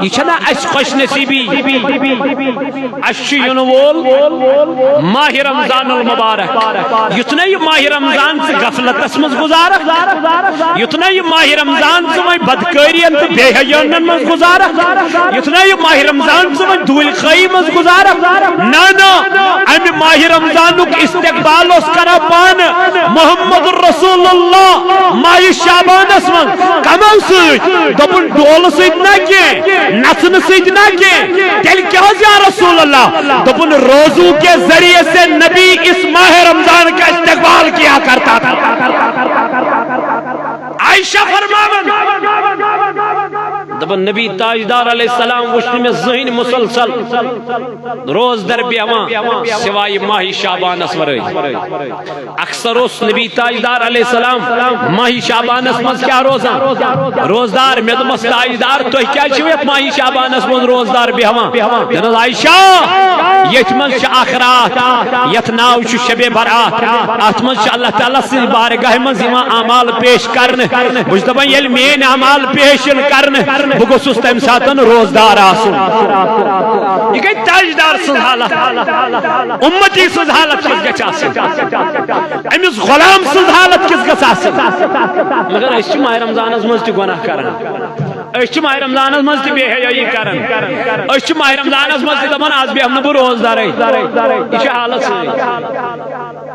یہ چھنا اس خوش نصیبی اشین وول ماہ رمضان المبارک یتنا یہ ماہ رمضان سے غفلت اسمز گزارا یتنا یہ ماہ رمضان سے میں بدکاری انت بے حیانن مز گزارا یتنا یہ ماہ رمضان سے میں دول خائی مز گزارا نا امی ماہ رمضان کو استقبال اس کرا پان محمد رسول اللہ ماہ شعبان اسمن کمل سوچ دبن ڈول سوچ نہ کی نسن سجنا کے دل کیا یا رسول اللہ دبن روزو کے ذریعے سے نبی اس ماہ رمضان کا استقبال کیا کرتا تھا عائشہ فرماون دبن نبی تاجدار علیہ السلام وشن میں ذہن مسلسل روز در بیوان سوائے ماہ شعبان اسوری اکثر اس نبی تاجدار علیہ السلام ماہ شعبان اسمز کیا روزان روزدار میں دمس تاجدار تو کیا چویت ماہ شعبان اسمز روزدار بیوان جناز عائشہ یتمن شا آخرات یتناو شو شب برات اتمن شا اللہ تعالیٰ سے بارگاہ مزیمہ اعمال پیش کرنے مجھتبا یلمین اعمال پیشن کرنے بگو سست امساتن روزدار آسن یہ کئی تاجدار سن حالت امتی سن حالت کس گچ آسن امیز غلام سن حالت کس گچ آسن مگر ایسی ماہ رمضان از مجھتی گناہ کرن ایسی ماہ رمضان از مجھتی بے حیائی کرن ایسی ماہ رمضان از مجھتی دمان آز بھی ہم نبو روزدار ہے یہ حالت سن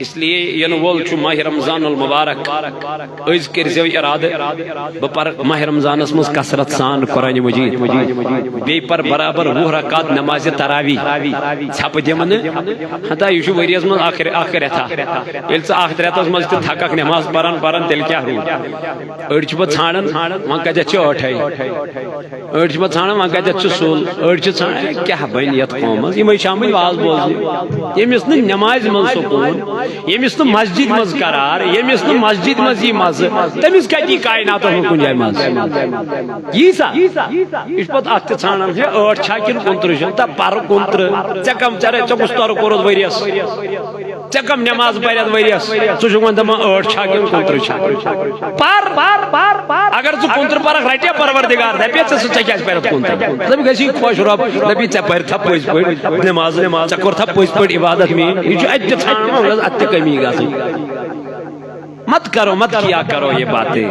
اس لیے ینوول چو ماہ رمضان المبارک از کرزیو ارادہ بپر ماہ رمضان اسمز کسرت سان قرآن مجید بی پر برابر 20 رکعت نماز تراوی چھپ دیمن ہتا یہ وریز من آخر رہتا یل سے آخر رہتا مز تھکک نماز پران تیل کیا رو اڑ چھ ژھانڈن وہاں کجا چھ اٹھائی اڑ چھ ژھانڈن وہاں کجا چھ سول اڑ چھ ژھانڈن کیا بین یت قوم یہ شامل واز بوز یمس نماز من سکون یمس مسجد مز قرار یمس مسجد مز یہ مز تمس کتی کائنات کن جائے مز یہ سا اس پت ات ژھانڈن ہے 8 چھا کن 29 تا پر 29 ژے کم چرے ژے کس طور کورت وریس ژے کم نماز پرت وریس ژٕ چھُکھ وۄنۍ دپان 8 چھا کن 29 چھا پر اگر ژٕ 29 پرکھ رٹیا پروردگار دپے ژے کیازِ پرت 29 دپہ گژھی خوش رب دپی ژے پرتھا پٔزۍ پٲٹھۍ نماز ژے کوٚرتھا پٔزۍ پٲٹھۍ عبادت میٲنۍ یہ چھُ اتہِ ژھانڈان اتہِ کمی گژھٕنۍ مت کرو مت کیا کرو یہ باتیں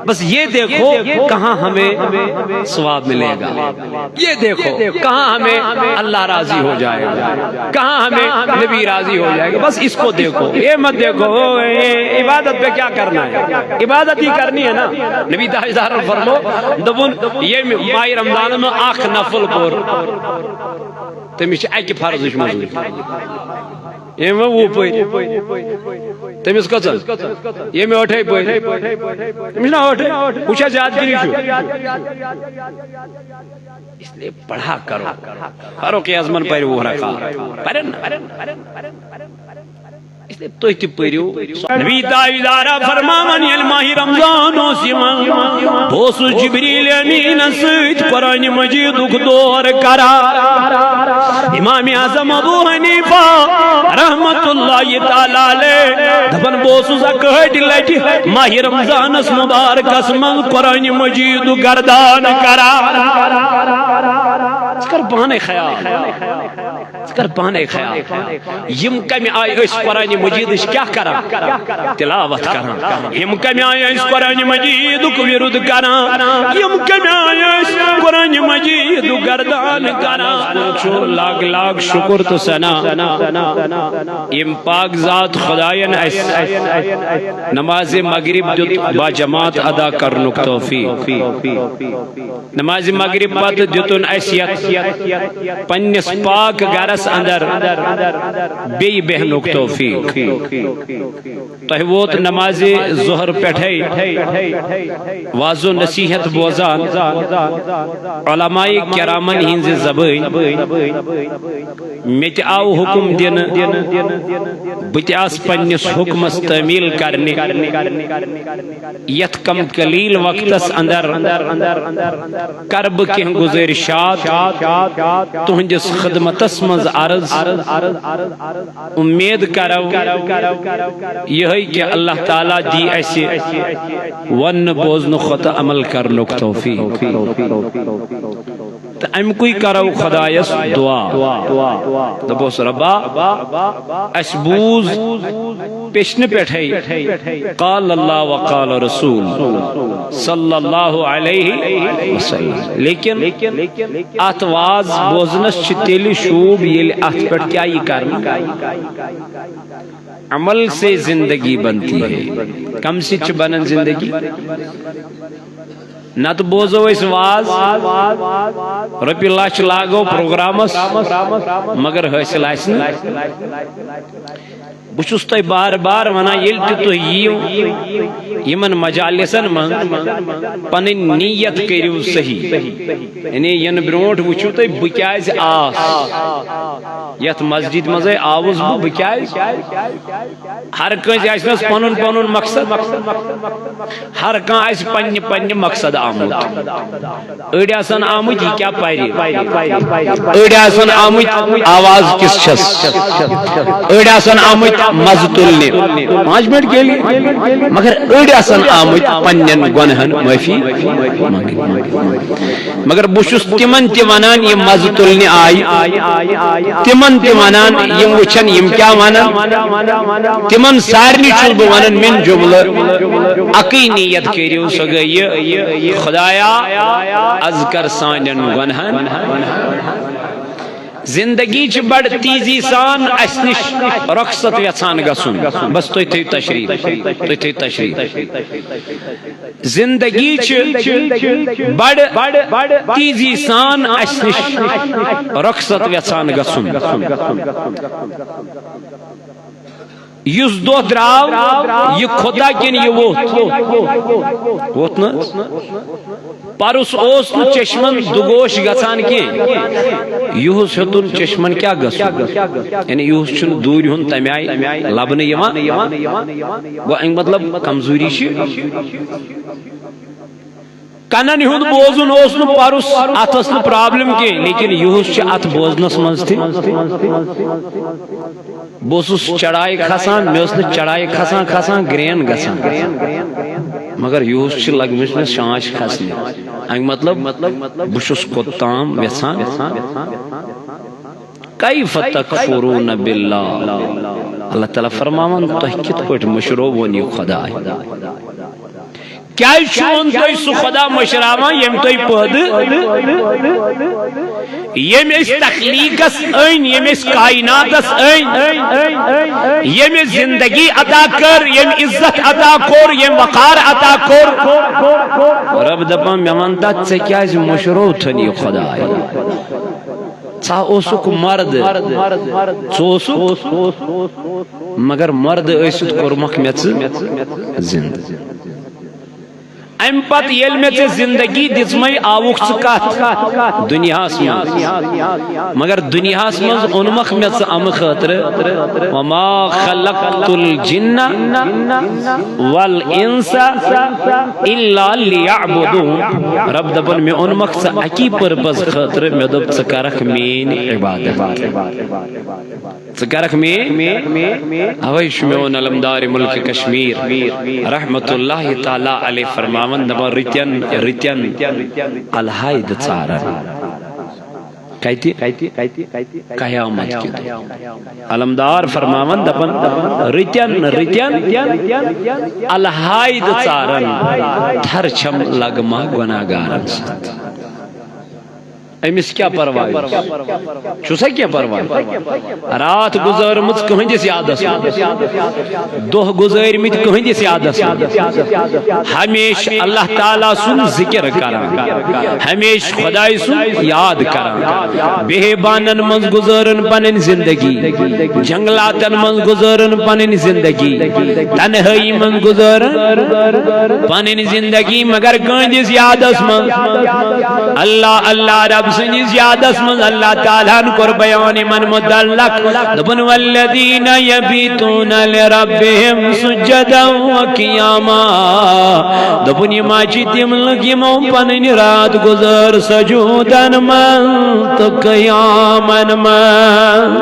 بس یہ دیکھو کہاں ہمیں ثواب ملے گا یہ دیکھو کہاں ہمیں اللہ راضی ہو جائے گا کہاں ہمیں نبی راضی ہو جائے گا بس اس کو دیکھو یہ مت دیکھو عبادت پہ کیا کرنا ہے عبادت ہی کرنی ہے نا نبی تاجدار فرمو دبن یہ ماہ رمضان میں آخ نفل کور تمس اکہ فرض مزید یہ وہ پہ تمس کچھ یہ میں 8 پہ تمس نہ 8 پوچھا زیادہ کری اس لیے پڑھا کرو فاروق اعظم پر وہ رکھا پرن اس لیے تو تی پریو نبی تاجدار فرمان یل ماہ رمضان سیمان بوس جبریل امین سید قرآن مجید دور کرا امام اعظم ابو حنیفہ رحمت اللہ تعالی علیہ دبن بوس زکہٹ لٹی ماہ رمضان اس مبارک اسمن قرآن مجید گردان کرا کر پانے خیال کر پانے خیال یم کمی آئی اس قرآن مجید کیا کرا تلاوت کرا یم کمی آئی اس قرآن مجید ورد کرا یم کمی آئی اس قرآن مجید گردان کرا لاکھ لاکھ شکر تو سنا یم پاک ذات خدایان اس نماز مغرب با جماعت ادا کرنک توفیق نماز مغرب پت دیتن اسیت پنس پاک گرس اندر بی بہنک توفیق تہ ووت نماز ظہر پٹھے واض و نصیحت بوزان علماء کرام کرامن ہنز زبان مت آو حکم دن بتاس پنس حکمس تعمیل کرنے یت کم قلیل وقتس اندر کرب کی گزارشات تہندس خدمتس مز عرض امید کرو یہ کہ اللہ تعالیٰ دی ایسے ون بوزن خط عمل کرنک توفیق تو ام کوئی کرو خدایس دعا دبوس ربا اس بوز پیشن پیٹھائی قال اللہ وقال رسول صلی اللہ علیہ وسلم لیکن اتواز بوزنس چتیلی شوب یہ ات پیٹ کیا یہ کرنا عمل سے زندگی بنتی ہے کم سے بنن زندگی نہ تو بوزو اس واز رپی لاچ لاگو پروگرامس مگر حاصل آسن بچھس تو بار بار ونا یل تو یمن مجالسن من پن نیت کریو صحیح یعنی ین برونٹ وچھو تو بکیاز آس یت مسجد مزے آوز بکیاز ہر کنس آسنس پنن پنن مقصد ہر کان آس پنہ پنہ مقصد آمد اڑ آسن آمد یہ کیا پاری اڑ آسن آمد آواز کس چھس اڑ آسن آمد مزہ تلنے 5 منٹ کے لیے مگر اڑ آسن آمد پنن گنہن معافی مگر بچھس تمن تہ ونان یہ مزہ تلنے آئی تمن تہ ونان یم وچھن یم کیا ونان تمن سارنی چھس بہ ونان من جملہ اکی نیت کریو سو گئی خدایا از کر سانن گنہن زندگی چھ بڑ تیزی سان اس نش رخصت یژھان گژھن بس تُہۍ تھٲیِو تشریف زندگی چھ بڑ تیزی سان اس نش رخصت یژھان گژھن یس دو دراو یہ خدا کن یہ ووت نا پرس اوس نو چشمن دگوش گژھان کی یہس ہیتن چشمن کیا گژھن یعنی یہس چھن دوری ہن تمہ آئی لبنہ یوان گو امیک مطلب کمزوری چھ کنن ہند بوزن اوس نو پرس ات اس نو پرابلم کی لیکن یہس چھ ات بوزنس مز تھی بوسس چڑھائی کھسان میں چڑھائی کھسان گرین گسان مگر یہس چھ لگمس میں شانش کھسنے امیک مطلب بشس کوتام یژھان کیف تکفرون باللہ اللہ تعالیٰ فرماون تہ کت پٹ مشرو ونی خدا کیا چون تو سو خدا مشراوان یم تو پد یم اس تخلیقس این یم اس کائناتس این یم زندگی عطا کر یم عزت عطا کر یم وقار عطا کر رب دپان میونتا ژے کیاز مشرو تھنی خدا ژا اوسک مرد ژوسک مگر مرد ٲسِتھ کوٚرمکھ مےٚ ژٕ زندٕ ام پت یل میں ژے زندگی دژمے آوک ژٕ کتھ دنیاس مز مگر دنیاس مز اونمکھ مےٚ ژٕ امہ خاطر وما خلقت الجن والانس الا ليعبدون رب دپن مےٚ اونمکھ ژٕ اکی پرپز خاطر مےٚ دوٚپ ژٕ کرکھ میٲنۍ عبادت ژٕ کرکھ میٲنۍ اوے چھُ میون علمدار ملک کشمیر رحمت اللہ تعالی علیہ فرماون دپان رتین الحید ژارن کتہ قیامت کی علمدار فرماون دپان رتین الحید ژارن تھر چھم لگما گناہگارن سۭتۍ امس کیا پرواہ چھسا کیا پرواہ رات گزارمت کہندس یادس دہ گزارمت کہندس یادس ہمیش اللہ تعالیٰ سن ذکر کران ہمیش خدای سن یاد کران بیابانن من گزارن پنن زندگی جنگلاتن من گزارن پنن زندگی تنہائی من گزارن پنن زندگی مگر کہندس یادس من اللہ اللہ رب سنی زیادس من اللہ تعالیٰ کر بیان من مدلق دبن والذین یبیتون لربهم سجدا وقیاما دبن یما چی تم لگیمو پنن رات گزر سجودن من تو قیامن من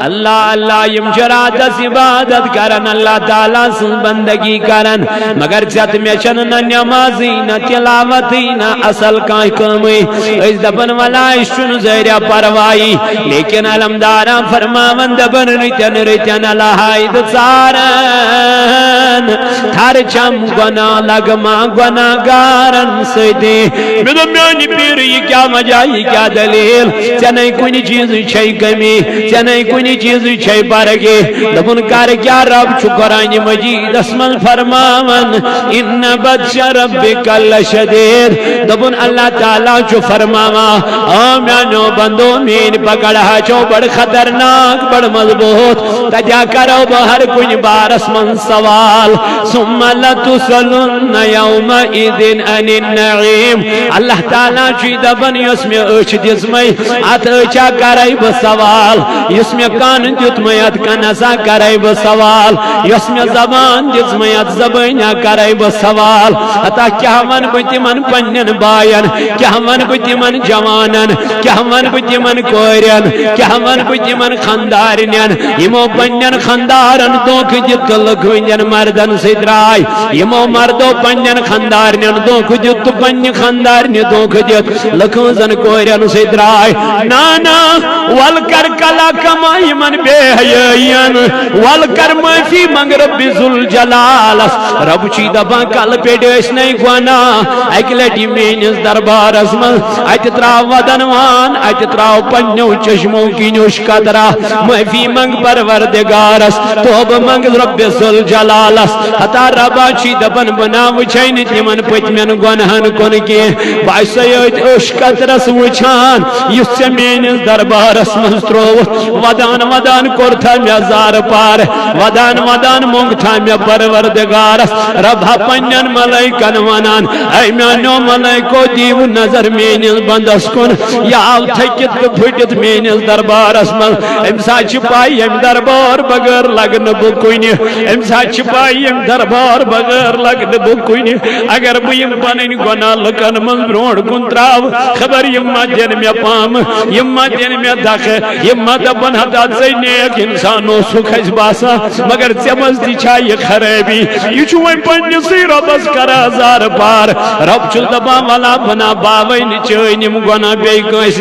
اللہ اللہ یم جراتس عبادت کرن اللہ تعالیٰ سن بندگی کرن مگر چت میں چن نہ نمازی نہ تلاوتی نہ اصل کائیں کمی اس دبن والا اشن زیرہ پروائی لیکن علمدارا فرماون دبن ریتن ریتن لہاید سارن تھر چم گنا لگما گنا گارن سیدی میدو میانی پیر یہ کیا مجا یہ کیا دلیل چنائی کنی چیز چھئی کمی چنائی کنی چیز چھئی پرگی دبن کار کیا رب چکرانی مجید اسمن فرماون ان بدش ربک لشدید دبن اللہ تعالیٰ چو فرماوا آمیانو بندو مین پکڑا چو بڑ خطرناک بڑ مضبوط تجا کرو بہر کن بارس من سوال ثم لتسلن یوم ایدن ان النعیم اللہ تعالیٰ چی دبن یس میں اچھ دزمائی ات اچھا کرائی بسوال یس میں کان دیتمائی ات کنسا کرائی بسوال یس میں زبان دزمائی ات زبانیا کرائی بسوال اتا کیا من بتی من پنن باین کیا من بتی من جوانن کیا من بتی من کوئرین کیا من بتی من خاندارنین یمو پنن خاندارن دوک جت لکھوینجن مردن سدرائی یمو مردو پنن خاندارنین دوک جت پنن خاندارنی دوک جت لکھوزن کوئرین سدرائی نانا والکر کلا کمائی من بے حیین والکر مفی منگرب ذل جلالس رب چی دبا کل پیڑیس نہیں گوانا ایک لٹی مینس دربار اسمل ایت تراو ودنوان ایت تراو پنیو چشموں کی نوش قطرہ معفی منگ پروردگارس توب منگ رب ذل جلالس حتا ربا چی دبن بنا وچھین تیمن پتمن گونہن کن کی باعث ایت اوش قطرس وچھان یس سے مینس دربار اسمل ترو ودان ودان کورتھا میں زار پار ودان ودان مونگ تھا میں پروردگارس ربا پنین ملائکن ونان اے میانو ملائکو دیو نظر مینس بندس کن یا تھکت پھٹت مینس دربار اسمل امسا چھپائی ام دربار بغیر لگن بکوینی امسا چھپائی ام دربار بغیر لگن بکوینی اگر بیم پنین گنا لکن من برونڈ کن تراو خبر یمہ دین میں پام یمہ دین میں دخ یمہ دبن حداد سے نیک انسانو سکھ اس باسا مگر چمز دی چھائی خریبی یہ چھوئی پنی سی ربس کرا زار پار رب چل دبا والا بنا باوین چوئنیم گونا بے کنس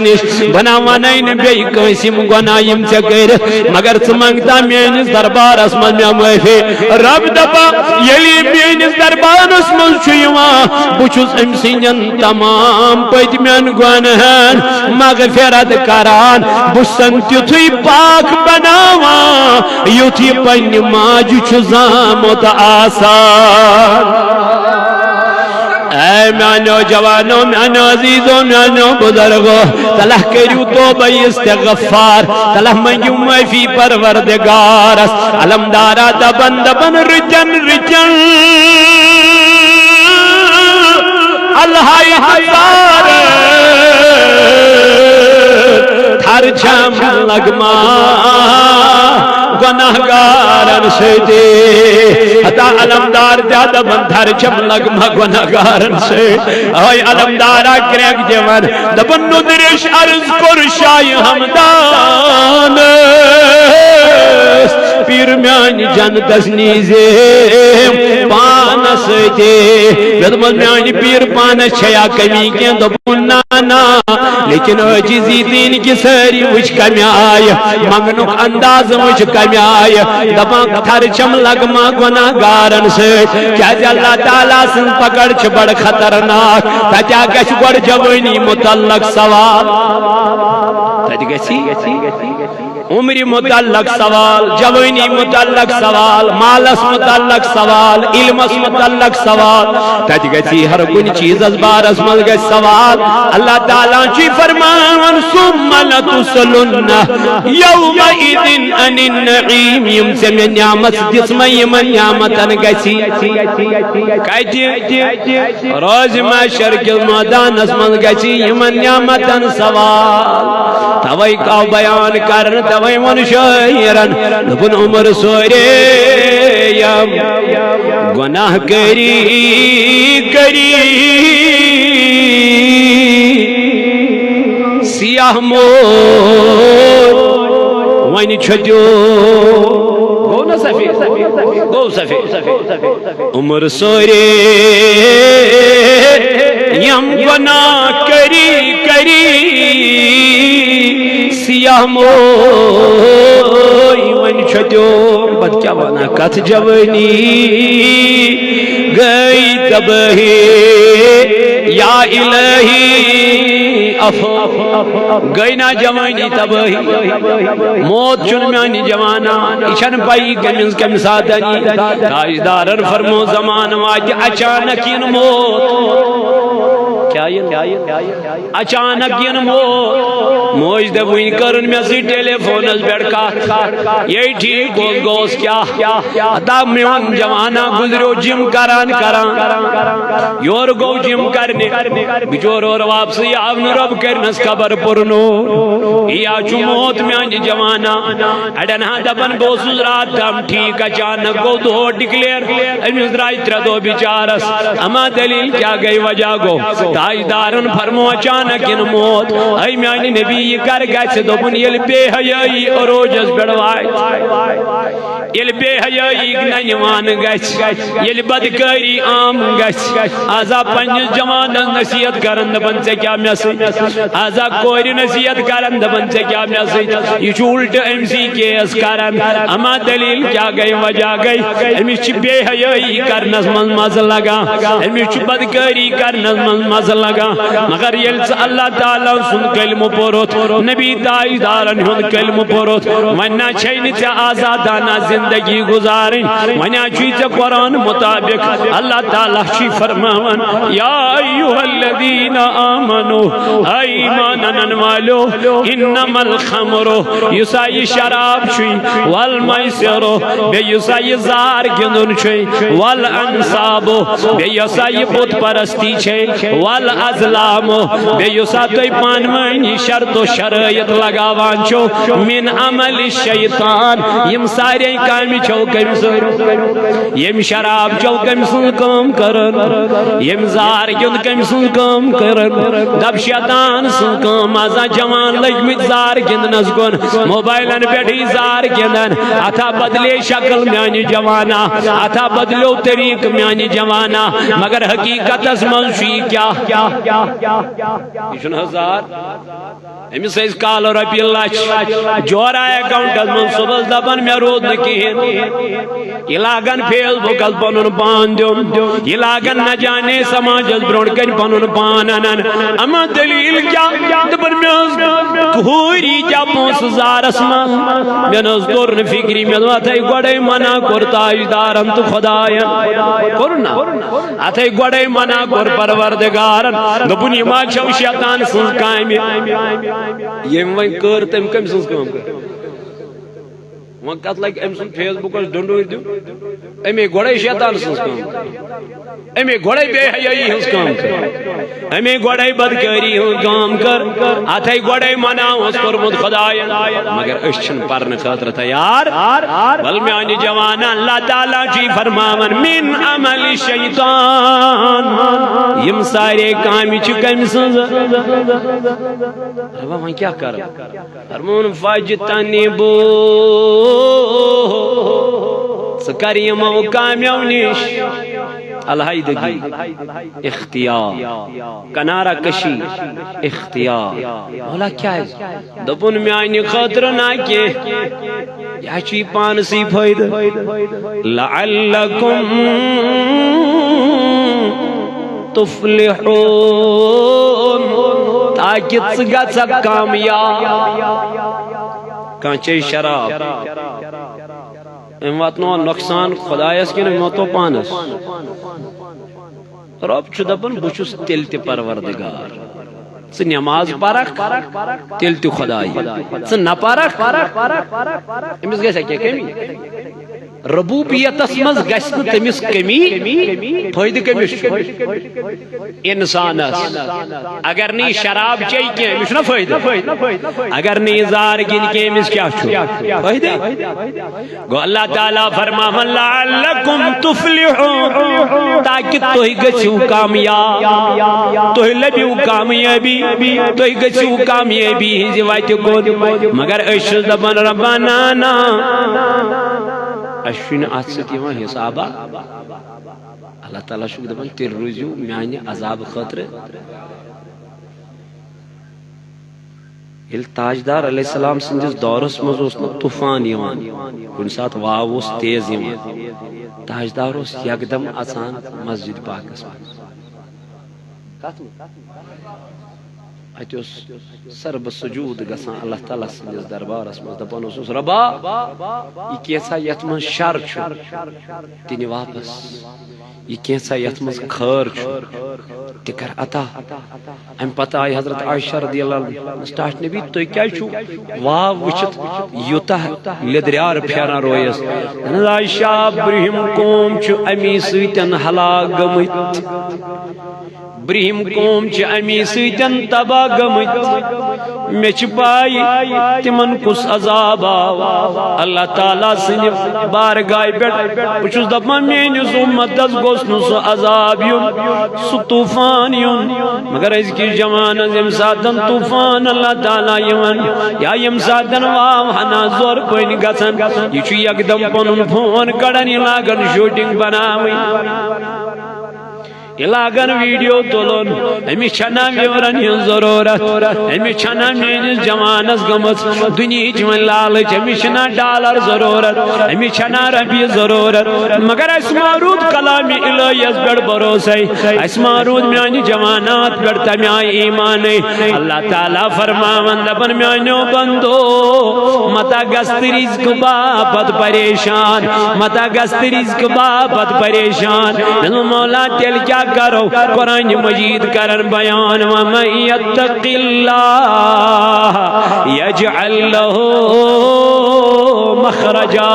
بنا وانین بے کنسیم گونا یم چکر مگر چمانگتا مینس دربار اسمان میں موفی رب دبا یلی مینس دربار اسمان چوئیوا بچوز امسینن تمام پیت مین گونہن مغفرت کران بسن تیتوی پاک بناوا یوتی پنی ماجو چوزامت آسان اے میانو جوانو میانو عزیزو میانو بزرگو تلہ کریو توبہ استغفار تلہ منگیو میفی پروردگارس علمدارا دبن دبن رجن رجن اللہ حسار تھر چھم لگما گناہگارن سے دے حتا علمدار زیادہ بندھر چم لگما گناہگارن سے آئی علمدارا کریک جوان دبن ندرش عرض کر شای حمدان پیر میانی جنتس نیزے پانس دے بدمت میانی پیر پانس چھیا کمی کے دبن نانا لیکن عجیزی دین کی سری وچ کمی آئی منگنک انداز وچ کمی آئی دبان تھر چم لگما گناہ گارن سے کیا جی اللہ تعالیٰ سن پکڑ چھ بڑ خطرناک تا کیا گش گوڑ جوانی متعلق سوال تا جی گسی عمری متعلق سوال، جوانی متعلق سوال، مالس متعلق سوال، علمس متعلق سوال، تج گسی ہر کن چیز از بارس مل گس سوال. اللہ تعالیٰ چی فرمان ثم لتسلن یومئذ عن النعیم. یم سے میں نعمت جسم یمن نعمتن گسی کتی روز محشر کے میدان من گسی یمن نعمتن سوال. توئی کا بیان کرن توئی من شاعرن دپن عمر سوریم گناہ کری سیاہ مور وین چھتیو گو نا سفید گو سفید عمر سوریم گناہ کری سیاہ موئی ون چھتیو. بد کیا بنا کت جوانی گئی تبہی یا الہی گئی نا جوانی تبہی. موت چن میانی جوانا اشن پائی کمز کم ساتنی تاجدارن فرمو زمان واج اچانک ان موت اچانک ین موج دبوئی کرن میں سی ٹیلی فونس بیٹھا یہ ٹھیک گوس کیا اتا میون جوانا گزریو جم کران یور گو جم کرنے بچور اور واپسی آون رب کرنس خبر پرنو یا چو موت میان جوانا اڈن ہاں دبن بوسوز رات تم ٹھیک اچانک گو دو ڈکلیر امیز رائی تردو بیچارس اما دلیل کیا گئی وجہ گو تاجدارن فرمو اچانک ان موت ای میانی نبی یہ کر گئے سے دوبن یل بے حیائی اروجز بڑوائی یل بے حیائی ننوان گئے یل بدکاری عام گئے آزا پنج جوان نصیحت کرند بن سے کیا میسی آزا کوئی نصیحت کرند بن سے کیا میسی یہ چولٹ ایم سی کیس کرند اما دلیل کیا گئی وجہ گئی امی چی بے حیائی کرنس من مز لگا امی چی بدکاری کرنس من مز لگا مگر یلس اللہ تعالیٰ سن کلم پورت نبی تاجدارن ہن کلم پورت ونہ چھین چا آزادانہ زندگی گزارن ونہ چھوئی چا قرآن مطابق اللہ تعالیٰ چی فرماون یا ایوہ الذین آمنو ایمانن والو انما الخمرو یسائی شراب چھوئی والمیسرو بے یسائی زار گندن چھوئی والانصابو بے یسائی بت پرستی چھوئی والازلامو بے یسائی پانوانی شرط و شرائط لگاوان چھو من عمل الشیطان یم سارے کامی چھو کم سن یم شراب چھو کم سن کام کرن یم زار گند کم سن کام کرن دب شیطان سن کام آزا جوان لگمت زار گندنس گن موبائلن بیٹھی زار گندن اتھا بدلے شکل میانی جوانا اتھا بدلو طریق میانی جوانا مگر حقیقت اس منشی کیا یہ ہزار امس کال رپی لچ جورا اکاؤنٹ من صبح دپان میں رود نکین یہ لاگن فیس بک پن پان دن یہ لاگن نہ جانے سماج برو کن پن پان انن اما دلیل کیا دپان میں کوری کیا پونس زارس من میں نس دور فکری میں اتھے گوڑے منع کور تاجدارن تو خداین کرنا اتھے گوڑے منع کور پروردگارن دپن یہ ما چھو شیطان سن کامی یہ وین کر تم کم سنس کام کر وہاں کت لگ ام سن فیس بک ڈنڈو دیو امی گوڑے شیطان سنس کام امی گوڑے بے حیائی ہنس کام کر امی گوڑے بدکاری ہنس کام کر آتھائی گوڑے منع اس کرمد خدایا مگر اشچن پرن خاطر تیار بل میانی جوانا اللہ تعالیٰ چی فرماون من عمل شیطان یم سارے کامی چکم سنز ربا وہاں کیا کر فرمون فاجتانی بو سکری موقعیو نیش الہیدگی اختیار کنارہ کشی اختیار مولا کیا ہے دپن میانی خاطر نہ کہ یا چی پانسی فائد لعلکم تفلحون تاکہ تسگا کامیاب کانچے شراب ام واتنو نقصان خدایس کن موتو پانس رب چھ دپن بچس تیل تی پروردگار ث نماز پرک تیل تی خدائی ث نہ پرک امس گژھِ کیا کمی ربوبیتس مز گژھِ نہٕ تٔمِس کمی فٲیدٕ کٔمِس چھُ انسانس اگر نہٕ شراب چیٚیہِ کینٛہہ أمِس چھُنہ فٲیدٕ اگر نہٕ زار گِنٛدِ کینٛہہ أمِس کیٛاہ چھُ فٲیدٕ گوٚو اللہ تعالیٰ فرماون لعلکم تفلحون تاکہ تُہۍ گٔژھِو کامیاب تُہۍ لٔبِو کامیٲبی تُہۍ گٔژھِو کامیٲبی ہِنٛزِ وتہِ کُن مگر أسۍ چھِ دپان ربنا نا اشن ات ستیوان حسابا اللہ تعالیٰ چھُ دپان تیٚلہِ روٗزِو میانہِ عذاب خٲطرٕ ییٚلہِ تاجدار علیہ السلام سٕنٛدِس دورس منٛز اوس نہٕ طوفان یِوان کُنہِ ساتہٕ واو اوس تیز یِوان تاجدار اوس یکدم اژان مسجد پاکس منٛز اتہِ اوس سربہٕ سجوٗد گژھان اللہ تعالیٰ سٕنٛدِس دربارس منٛز دپان اوسُس ربا یہِ کینٛژھا یتھ منٛز شر چھُ تہِ نہِ واپس یہ کینٛژھا یتھ منٛز خٲر چھُ تہِ کر عطا امہِ پتہٕ آیہِ حضرت عائشہ رضی اللہ عنہا ٹاٹھ نبی تُہۍ کیٛازِ چھُو واو وٕچھِتھ یوٗتاہ لیٚدریار پھیران رویس عائشہ برٛونٛہِم قوم چھُ امی سۭتۍ ہلاک گٔمٕتۍ برٛونٛہِم قوم چھِ امی سۭتۍ تباہ گٔمٕتۍ مےٚ چھِ پاے تِمن کُس عذاب آو اللہ تعالیٰ سٕنٛدِ بارگاہہِ پٮ۪ٹھ بہٕ چھُس دپان میٲنِس اُمتس گوٚژھ نہٕ سُہ عذاب یُن سُہ طوفان یُن مگر أزکِس جمانس ییٚمہِ ساتن طوفان اللہ تعالیٰ یِوان یا ییٚمہِ ساتن واو ہنا زور پٔنۍ گژھان یہِ چھُ یکدم پنُن فون کڑان یہِ لاگان شوٗٹنگ بناوٕنۍ یہ لاگن ویڈیو تلن امس چھنا ویورن ہن ضرورت امس چھنا میانس جوانس گمت دنیاچ ون لالچ امس چھنا ڈالر ضرورت امس چھنا رۄپیہِ ضرورت مگر اس مارود کلام الہیس پٮ۪ٹھ بھروسے اس مارود میانہِ جوانات پٮ۪ٹھ تمہِ آیہِ ایمانے اللہ تعالیٰ فرماون دپن میانیو بندو متا گژھ رزق باپت پریشان متا گژھ رزق باپت پریشان مولا تیل کیا کرو قرآن مجید کرن بیان ومن یتق اللہ یجعل لہ مخرجا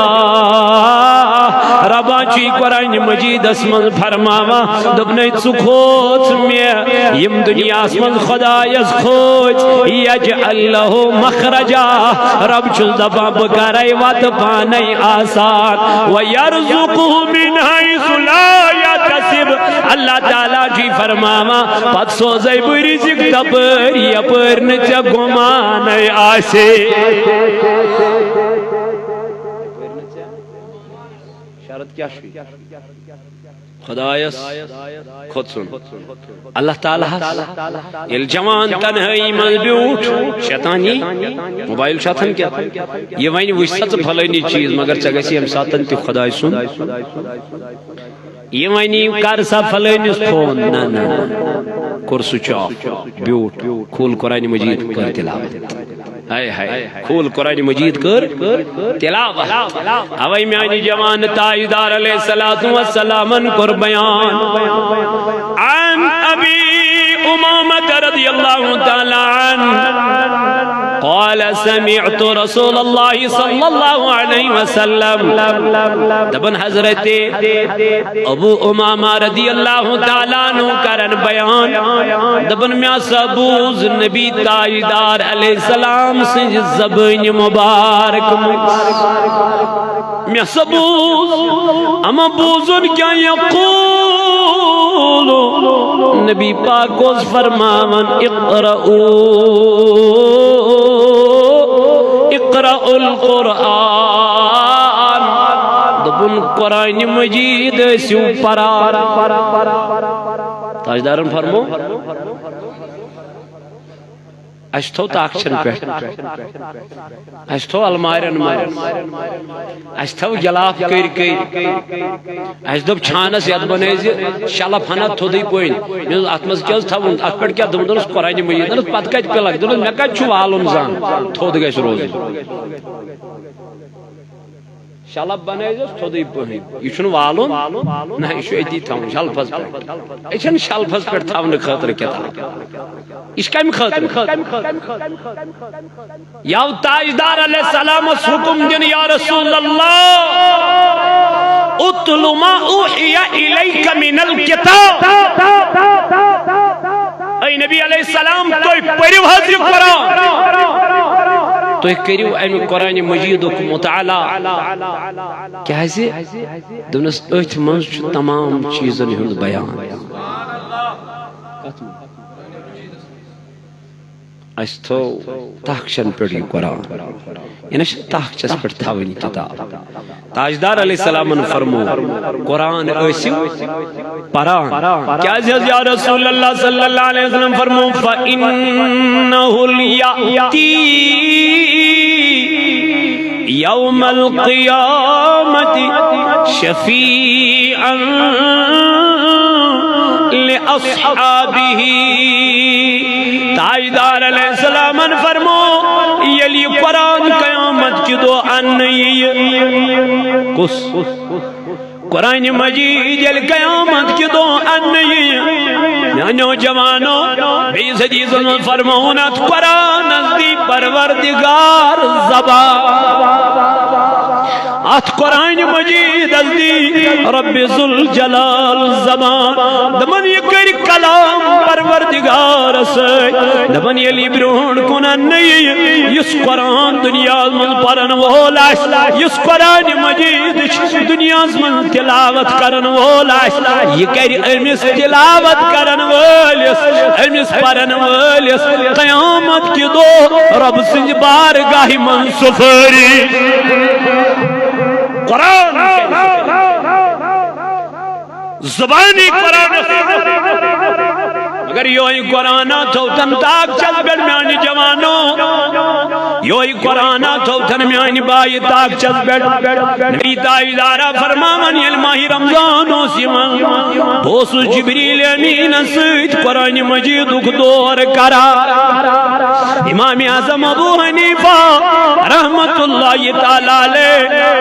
ربا چی قرآن مجید اسمن فرماوا دبنے ژٕ کھوژ مےٚ یم دنیا اسمن خدایس کھوژ یجعل لہ مخرجا رب چھُس دپان بہٕ کرے وتہٕ پانے آسان ویرزقہ من حیث لا یحتسب اللہ تعالیٰ جی فرماوا پت سوزے بہٕ رزق تپٲرۍ یپٲرۍ نہٕ ژےٚ گُمانے آسے شرط کیا خدایس خود سن اللہ تعالیٰ یل جوان تنہائی من بیوٹ شیطانی موبائل شاتن کیا یہ وین وشت پھلینی چیز مگر چگسی ہم ساتن تی خدای سن یہ وینی کر سا پھلینیس فون نا نا کر سوچ آف بیوٹ کھول قرآن مجید کر تلاوت ہائے ہائے کھول قرآن مجید کر تلاوت اوائی میانی جوان تاجدار علیہ السلام کر بیان عن ابی امامت رضی اللہ تعالی عنہ قال سمعت رسول اللہ صلی اللہ علیہ وسلم دبن حضرت ابو امامہ رضی اللہ تعالیٰ عنہ کرن بیان دبن میں سبوز نبی تاجدار علیہ السلام سے زبان مبارک میں سبوز اما بوزن کیا یقول نبی پاک اس فرماون اقرأ القرآن دبن قرآن مجید سیو پرار تاجدارن فرمو اشتو تاکشن پیٹ اشتو المارن مارن اشتو جلاف کر کر اشتو چھانس یاد بنیزی شلف ہنا تھودی پوین میں اتمز کیاز تھا ات پیٹ کیا دمدنس قرآن مجید دنس پت کت پلک دنس میں کت چھو والن زان تھود گیس روز شلف بنیزیس تھودی پوین یہ چھن والن نہ یہ ایتی تھاون شلفس پہ یہ چھن شلفس پہ تھاون خاطر کتاب اس کم خاطر یا تاجدار علیہ السلام حکم دن یا رسول اللہ اتل ما اوحی الیک من الکتاب اے نبی علیہ السلام تو پڑھو حضر قرآن تو کریو امی قرآن مجید کو مطالعہ کیا ہے دونس اتھ منز تمام چیزن ہند بیان اشتو تاکشن پر یہ قرآن یعنی تاکچس پر تھاونی کتاب تاجدار علیہ السلام نے فرمو قرآن ایسیو پران کیا یا رسول اللہ صلی اللہ علیہ وسلم فرمو فَإِنَّهُ الْيَأْتِي يَوْمَ الْقِيَامَةِ شَفِيعًا لِأَصْحَابِهِ تاجدار علیہ السلام فرمو یلی قرآن قیامت کی دو آنئی کس قرآن مجید یلی قیامت کی دو آنئی نانو جوانو بیس حدیث فرمونت قرآن ازدی پروردگار زبان ات قرآن مجید ازدی رب ذوالجلال زبان دمن یکر کلام پروردگار سے دمن یلی برون کنن نہیں یس قرآن دنیا من پرن وولاش یس قرآن مجید دنیا من تلاوت کرن وولاش یکر امس تلاوت کرن وولیس امس پرن وولیس قیامت کی دو رب سنج بارگاہ من سفری قرآن زبانی قرآن اگر یوہی قرآن تو تن تاک چل بیڑ میں آنی جوانو یوہی قرآن تو تن میں آنی بائی تاک چل بیڑ نبی تاجدارہ فرمامن یل ماہی رمضان و سیمان بوسو جبریل امین سیت قرآن مجید دور کرا امام اعظم ابو حنیفہ رحمت اللہ تعالیٰ لے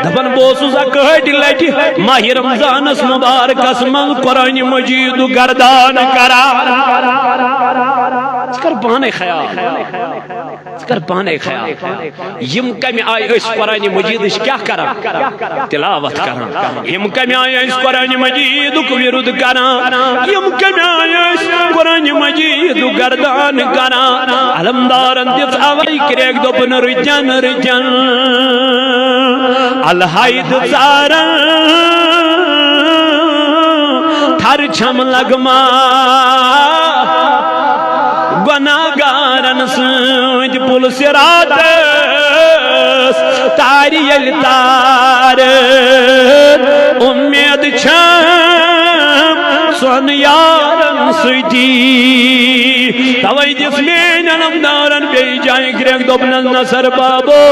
دبن بوسو زکہٹ لیٹی ماہی رمضان اس مبارک اسمال قرآن مجید گردان کرا ذکر پانے خیال ذکر پانے خیال یم کمی آئی اس قرآن مجید اس کیا کرا تلاوت کرا یم کمی آئی اس قرآن مجید کو ورد کرا یم کمی آئی اس قرآن مجید گردان کرا علمدارن دیت آوائی کریک دو پن رجن رجن الحاید زارن تھر چھم لگما گناہگارن سنج پل سرات تاری یل تار امید چھم سن یارن سیتی توائی جس میں نمدارن بی جائیں گریک دوبنل نصر بابو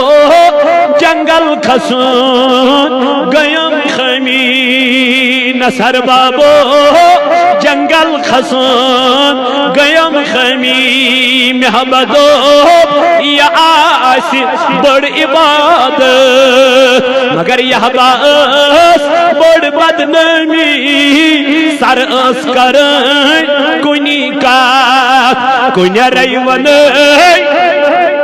جنگل کھسون گیم خمی نصر بابو جنگل کھسون گیم خمی محبدو یا آسی بڑ عبادت مگر یہ باس بڑ بدنمی سر اس کرن کنی کا کنی ریون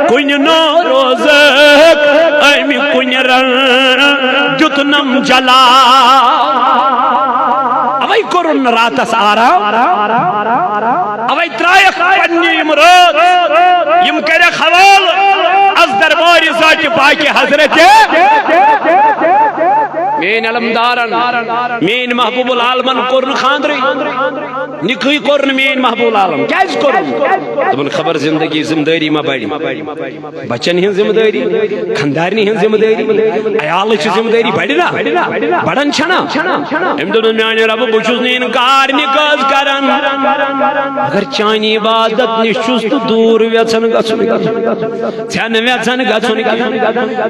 کنی نو روزک امی کنی رن جتنم جلا اوی کرن راتس آرام اوی ترائیخ پنی امرود یم کرے خوال از درباری ذات پاکی حضرت مین علمدارن مین محبوب العالمن کرن خاندری نکھی کرن مین محبوب العالم کیاز کرن دبن خبر زندگی ذمہ داری ما بڑی بچن ہن ذمہ داری خاندارنی ہن ذمہ داری عیال چھ ذمہ داری بڑی نا بڑن چھنا ام دون میانہ رب بچوس نے انکار نکاز کرن اگر چانی عبادت نشوس تو دور ویچن گچن چھن ویچن گچن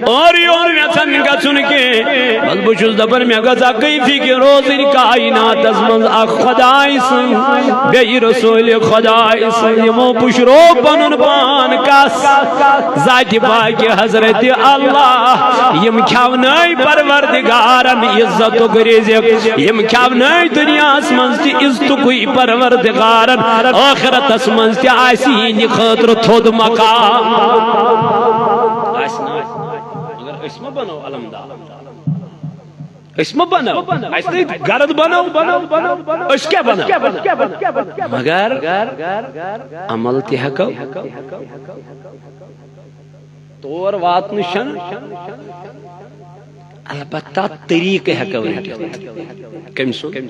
اور یور ویچن گچن کے بس بچوس دبر میں گزا کئی فکر روزی کائنات از من خدای سن بے رسول خدای سن یمو پشرو پنن پان کس ذات پاک حضرت اللہ یم کھاونائی پروردگارن عزت و گریزک یم کھاونائی دنیا اسمنز تی عزت کوئی پروردگارن آخرت اسمنز تی آسین خطر تھود مقام اگر اسم بنو علمدار اسم بنو ایسے گرد بنو اس کیا بنو مگر عمل تی حقو طور وات نشن البتہ طریق حقو کم سن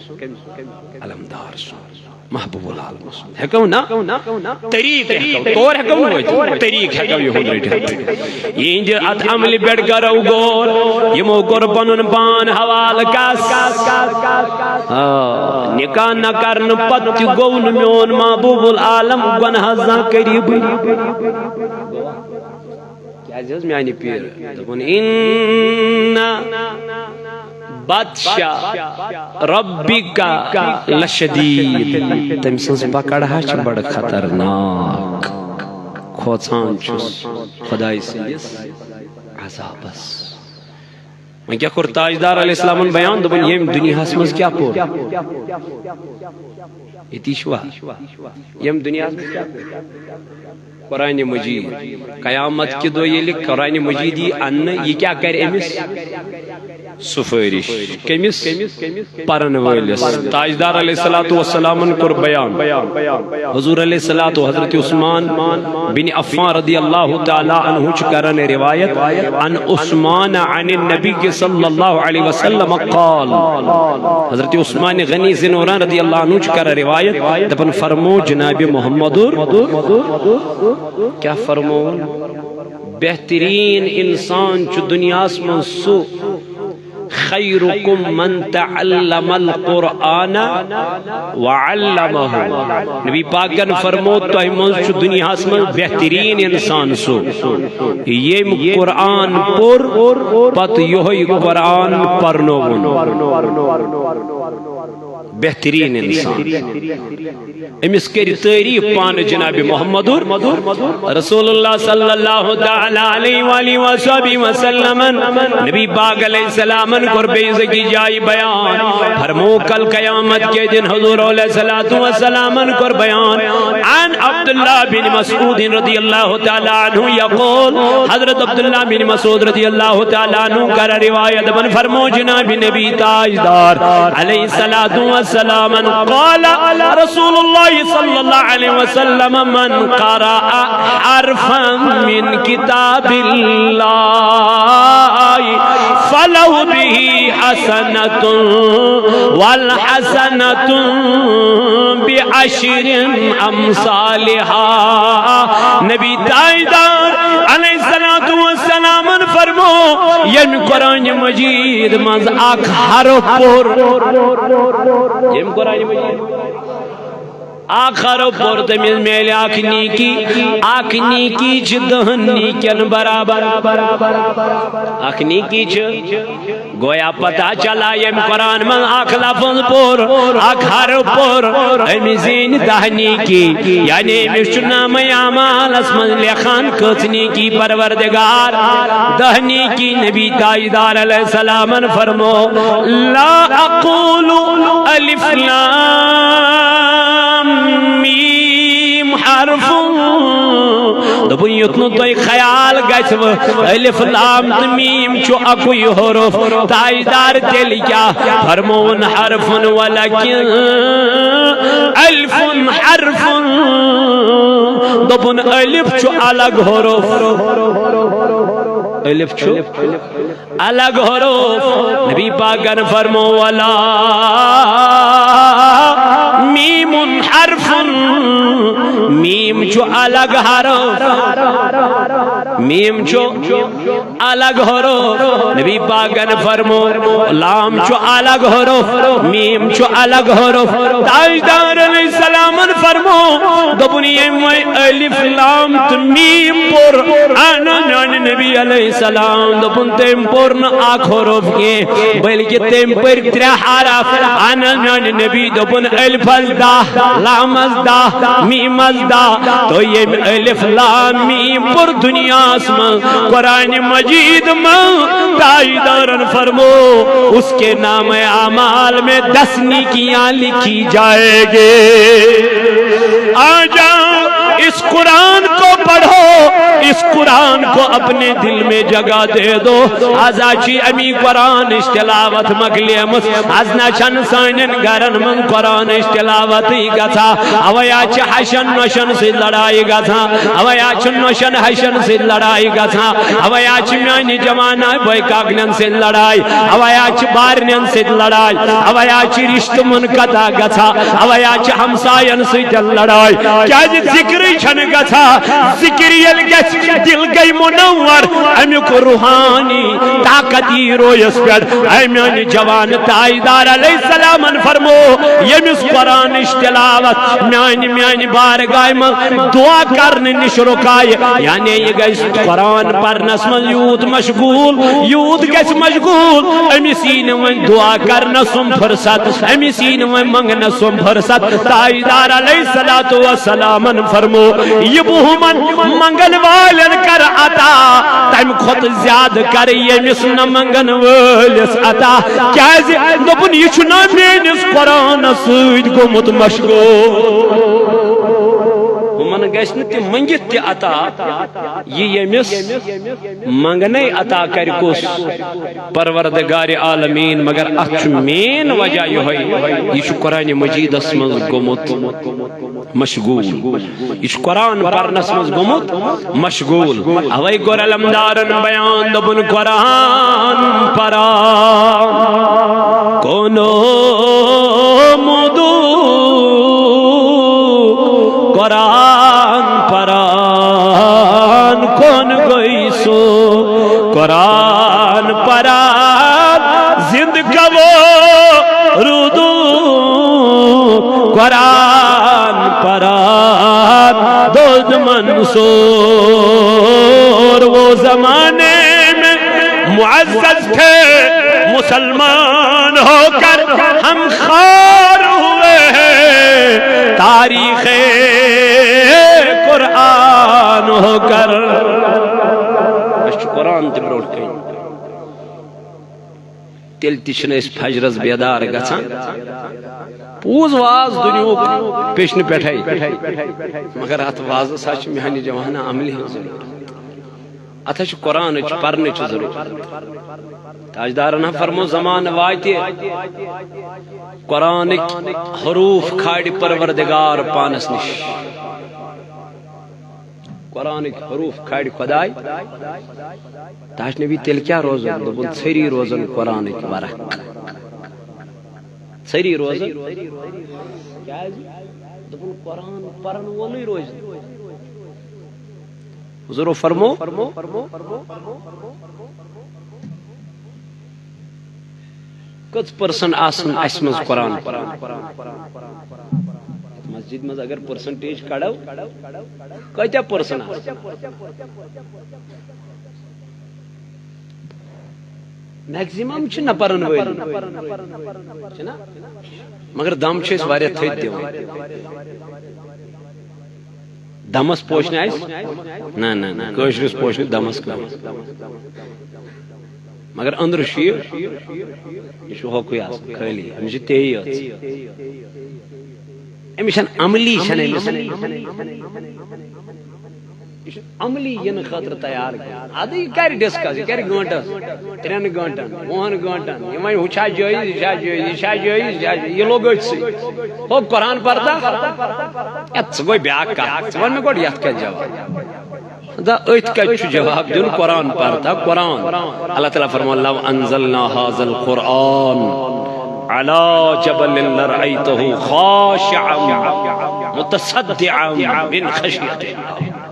علمدار سن محبوب العالم حقو نا طریق حقو طور حقو طریق حقو یہ ہون رہی یہ جو ات عمل بیڑ کرو گور یمو قربانن پان حوال کس نکاح نہ کرن پت گون میون محبوب العالم گناہ زاں قریب کیا جز میانی پیر دبن ان بادشاہ ربکا لشدید تم سنس پکڑا چھ بڑا خطرناک کھوچان چھس خدای سیس عذابس میں کیا کر تاجدار علیہ السلام بیان دبن یہ دنیا اسمز کیا پور اتی شوا یہ دنیا اسمز کیا پور قرآن مجید قیامت کی دو یہ لکھ قرآن مجیدی ان یہ کیا کر امس سفارش کمس پرن ولس تاجدار علیہ الصلوۃ والسلام کر بیان حضور علیہ الصلوۃ حضرت عثمان بن عفان رضی اللہ تعالی عنہ کرن روایت عن عثمان عن النبی صلی اللہ علیہ وسلم قال حضرت عثمان غنی زنوران رضی اللہ عنہ کر روایت دپن فرمو جناب محمد کیا فرمو بہترین انسان چو دنیا من سو خیرکم من تعلم القرآن وعلمہ نبی پاکن فرمو تو ہمیں چو دنیا من بہترین انسان سو یہ قرآن پر پت یہ قرآن پرنون بہترین انسان امس کر تعریف پان جناب محمد رسول اللہ صلی اللہ علیہ وآلہ وسلم نبی پاک علیہ السلام کو بیزگی جائی بیان فرمو کل قیامت کے دن حضور علیہ السلام کو بیان عن عبداللہ بن مسعود رضی اللہ تعالی عنہ یقول حضرت عبداللہ بن مسعود رضی اللہ تعالی عنہ کا روایت من فرمو جناب نبی تاجدار علیہ السلام قال رسول اللہ صلی اللہ علیہ وسلم من قرأ حرفا من کتاب اللہ فلو به حسنة والحسنة بعشر امثالها نبی تاجدار علیہ السلام فرمو یم قرآن مجید مز آکھ حرف پر یم قرآن مجید آخر پر تمیز میل آکھ نیکی چھ دہن نیکن برابر آکھ نیکی چھ گویا پتا چلا یم قرآن من آکھ لفظ پر آکھ حرف پر امیزین دہ نیکی یعنی مشن نام اعمال اسمن لخان کت نیکی پروردگار دہ نیکی نبی تاجدار علیہ السلام فرمو لا اقول الف لام میم حرف دبن یتنو تو خیال گچھ الف لام میم چو اکوی حرف تاجدار تیل کیا فرمون حرف ولکن الف حرف دبن الف چو الگ حرف الف چھو الگ حروف نبی پاک نے فرمو ولا میم حرف میم چھو الگ حرف میم چھو الگ حروف نبی پاک نے فرمو لام چھو الگ حروف میم چھو الگ حروف تاجدار علیہ السلام فرمو دبنی الف لام میم پر آنا نبی علیہ السلام دبن تیم پر نہ آکھ حروف کے بلکہ تیم پر ترہ حرف آنا نبی دبن الف ازدہ لام ازدہ میم ازدہ تو یہ الف لام میم پر دنیا اسم قرآن مجید میں تاجدارن فرمو اس کے نام اعمال میں 10 نیکیاں لکھی جائے گے آ جاؤ اس قرآن کو پڑھو اس قرآن کو اپنے دل میں جگہ دے دو آزاچی امی قرآن اشتلاوت مگلیمس ازنا چن سانن گرن من قرآن اشتلاوتی گتھا اویاچ حشن نوشن سے لڑائی گتھا اویاچ نوشن حشن سے لڑائی گتھا اویاچ میانی جوانا بھائی کاغنن سے لڑائی اویاچ بارنن سے لڑائی اویاچ رشت منقطع گتھا اویاچ ہمسائن سے لڑائی کیا جی ذکری چھن گتھا ذکری الگچ دل گئی منور امیک روحانی طاقتی رویس پیٹ امیانی جوان تاجدار علیہ السلام فرمو یمس قرآن اشتلاوت میانی بارگاہ میں دعا کرنے نش رکائے یعنی یہ گئی قرآن پرنس من یوت مشغول یوت گیس مشغول امیسین من دعا کرنا سم فرصت امیسین من منگنا سم فرصت تاجدار علیہ السلام فرمو یہ بہمن منگل والن کر عطا تم خود زیاد کر یمس نہ منگن والس عطا کیازِ دپن یہ چھنا میانس قرآن سۭتۍ گوٚمُت مشغول من گژھِ نہٕ تہِ منگِتھ تہِ عطا یہ یمس منگنے عطا کر کس پروردگار عالمین مگر اتھ چھُ مین وجہ یہ چھُ قرآن مجیدس منٛز گوٚمُت مشغول یہ قرآن پرنس مز گومت مشغول اوے گور علمدارن بیان دبن قرآن پران کونو مدو قرآن پران کون گئی سو قرآن پران زند کبو رودو قرآن پران دود منصور وہ زمانے میں معزز تھے مسلمان ہو کر ہم خار ہوئے ہیں تاریخ قرآن ہو کر قرآن تے بروٹ کہیں تیل تیچھنے اس فجرز بیدار گھسان پوز واز دنیا پیشن پیٹھائی مگر ات واز سچ میانی جوانا عملی ہاں ضرور اتھا چھ قرآن چھ پرنے چھ ضرور تاجدارنا فرمو زمان واجتی قرآن حروف کھاڑی پروردگار پانس نش قرآن حروف کھاڑی خدای تاج نبی تیل کیا روزن دبن ژھری روزن قرآن ورق ژھری روزن دبن قرآن پرن وولے روزن حضور فرمو کت پرسن آسن اسمز قرآن مسجد مز اگر پرسنٹیج کڑو کتیا پرسن میکزیمم چھ نہ پرن ویل مگر دم چھ اس واریا تھیت دیوان دمس پوشنے آئیس نا کشرس پوشنے دمس کلاس مگر اندر شیر یہ چھو ہوکوی آس کھلی ہمشہ تیئی آس امیشن عملی شنے عملی ین خاطر تیار ادی کر ڈسکس کر گھنٹس 3 گھنٹن 4 گھنٹن یہ وچھا جائز یہ لوگ ہو قرآن پڑھتا گوئی بیاکھ کت ون گوڑ یت کیا جواب دا ات کیا جواب دن قرآن پڑھتا قرآن اللہ تعالیٰ فرما لو انزلنا هذا القرآن على جبل لرأيته خاشعا متصدعا من خشية الله